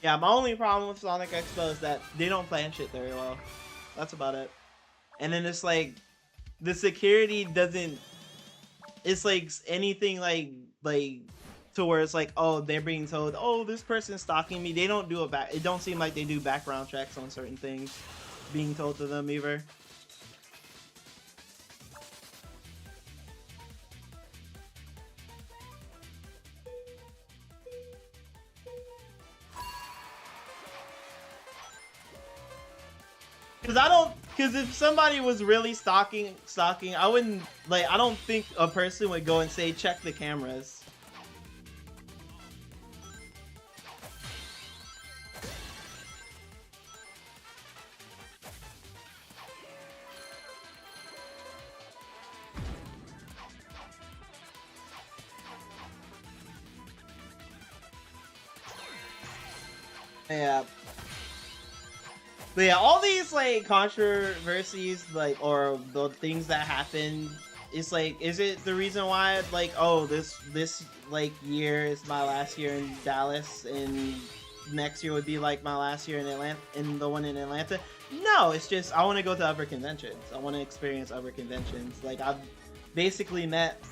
Yeah, my only problem with Sonic Expo is that they don't plan shit very well. That's about it. And then it's like the security doesn't. It's like anything like to where it's like, oh, they're being told, oh, this person's stalking me. They don't do it don't seem like they do background checks on certain things being told to them either. Because if somebody was really stalking, I wouldn't, like, I don't think a person would go and say, check the cameras. Yeah. But yeah, all these like controversies, like, or the things that happen, it's like, is it the reason why, like, oh, this like year is my last year in Dallas, and next year would be like my last year in Atlanta, in the one in Atlanta? No, it's just I want to go to other conventions. I want to experience other conventions. Like, I've basically met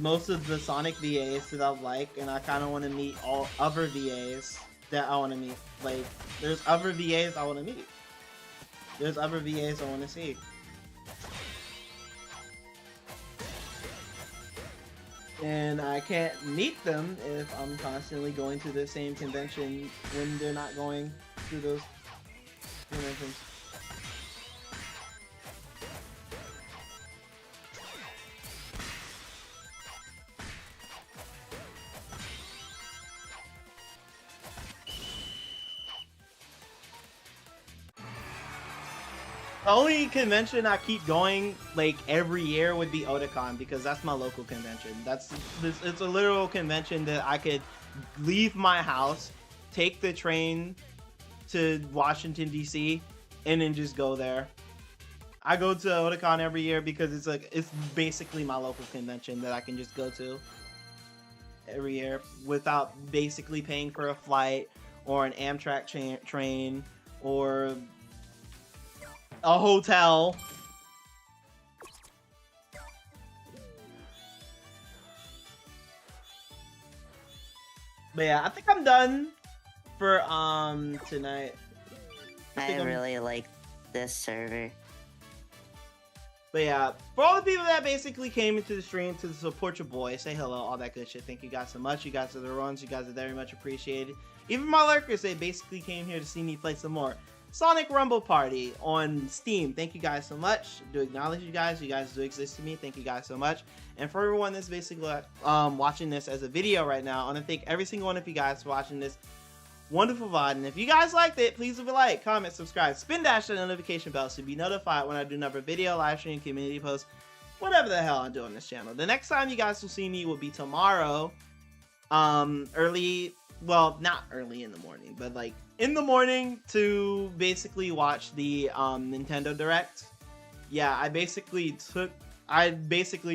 most of the Sonic VAs that I like, and I kind of want to meet all other VAs that I want to meet. Like, there's other VAs I want to meet. There's other VAs I want to see. And I can't meet them if I'm constantly going to the same convention when they're not going to those conventions. The only convention I keep going like every year would be Otakon, because that's my local convention. It's a literal convention that I could leave my house, take the train to Washington DC, and then just go there. I go to Otakon every year because it's basically my local convention that I can just go to every year without basically paying for a flight or an Amtrak train or a hotel. But yeah, I think I'm done for tonight. I think I'm- really like this server. But yeah, for all the people that basically came into the stream to support your boy, say hello, all that good shit. Thank you guys so much. You guys are the ones. You guys are very much appreciated. Even my lurkers, they basically came here to see me play some more Sonic Rumble Party on Steam. Thank you guys so much. I do acknowledge you guys. You guys do exist to me. Thank you guys so much. And for everyone that's basically watching this as a video right now, I want to thank every single one of you guys for watching this wonderful VOD. And if you guys liked it, please leave a like, comment, subscribe, spin dash that notification bell so you'll be notified when I do another video, live stream, community post, whatever the hell I do on this channel. The next time you guys will see me will be tomorrow, early, well, not early in the morning, but like in the morning to basically watch the Nintendo Direct. Yeah, I basically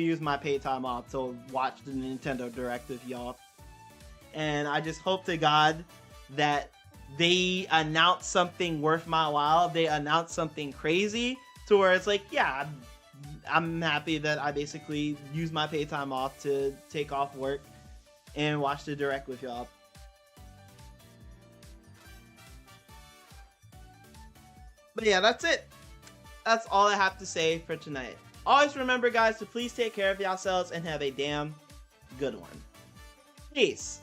used my paid time off to watch the Nintendo Direct with y'all. And I just hope to God that they announce something worth my while. They announce something crazy to where it's like, yeah, I'm happy that I basically use my paid time off to take off work and watch the Direct with y'all. But yeah, that's it. That's all I have to say for tonight. Always remember, guys, to please take care of yourselves and have a damn good one. Peace.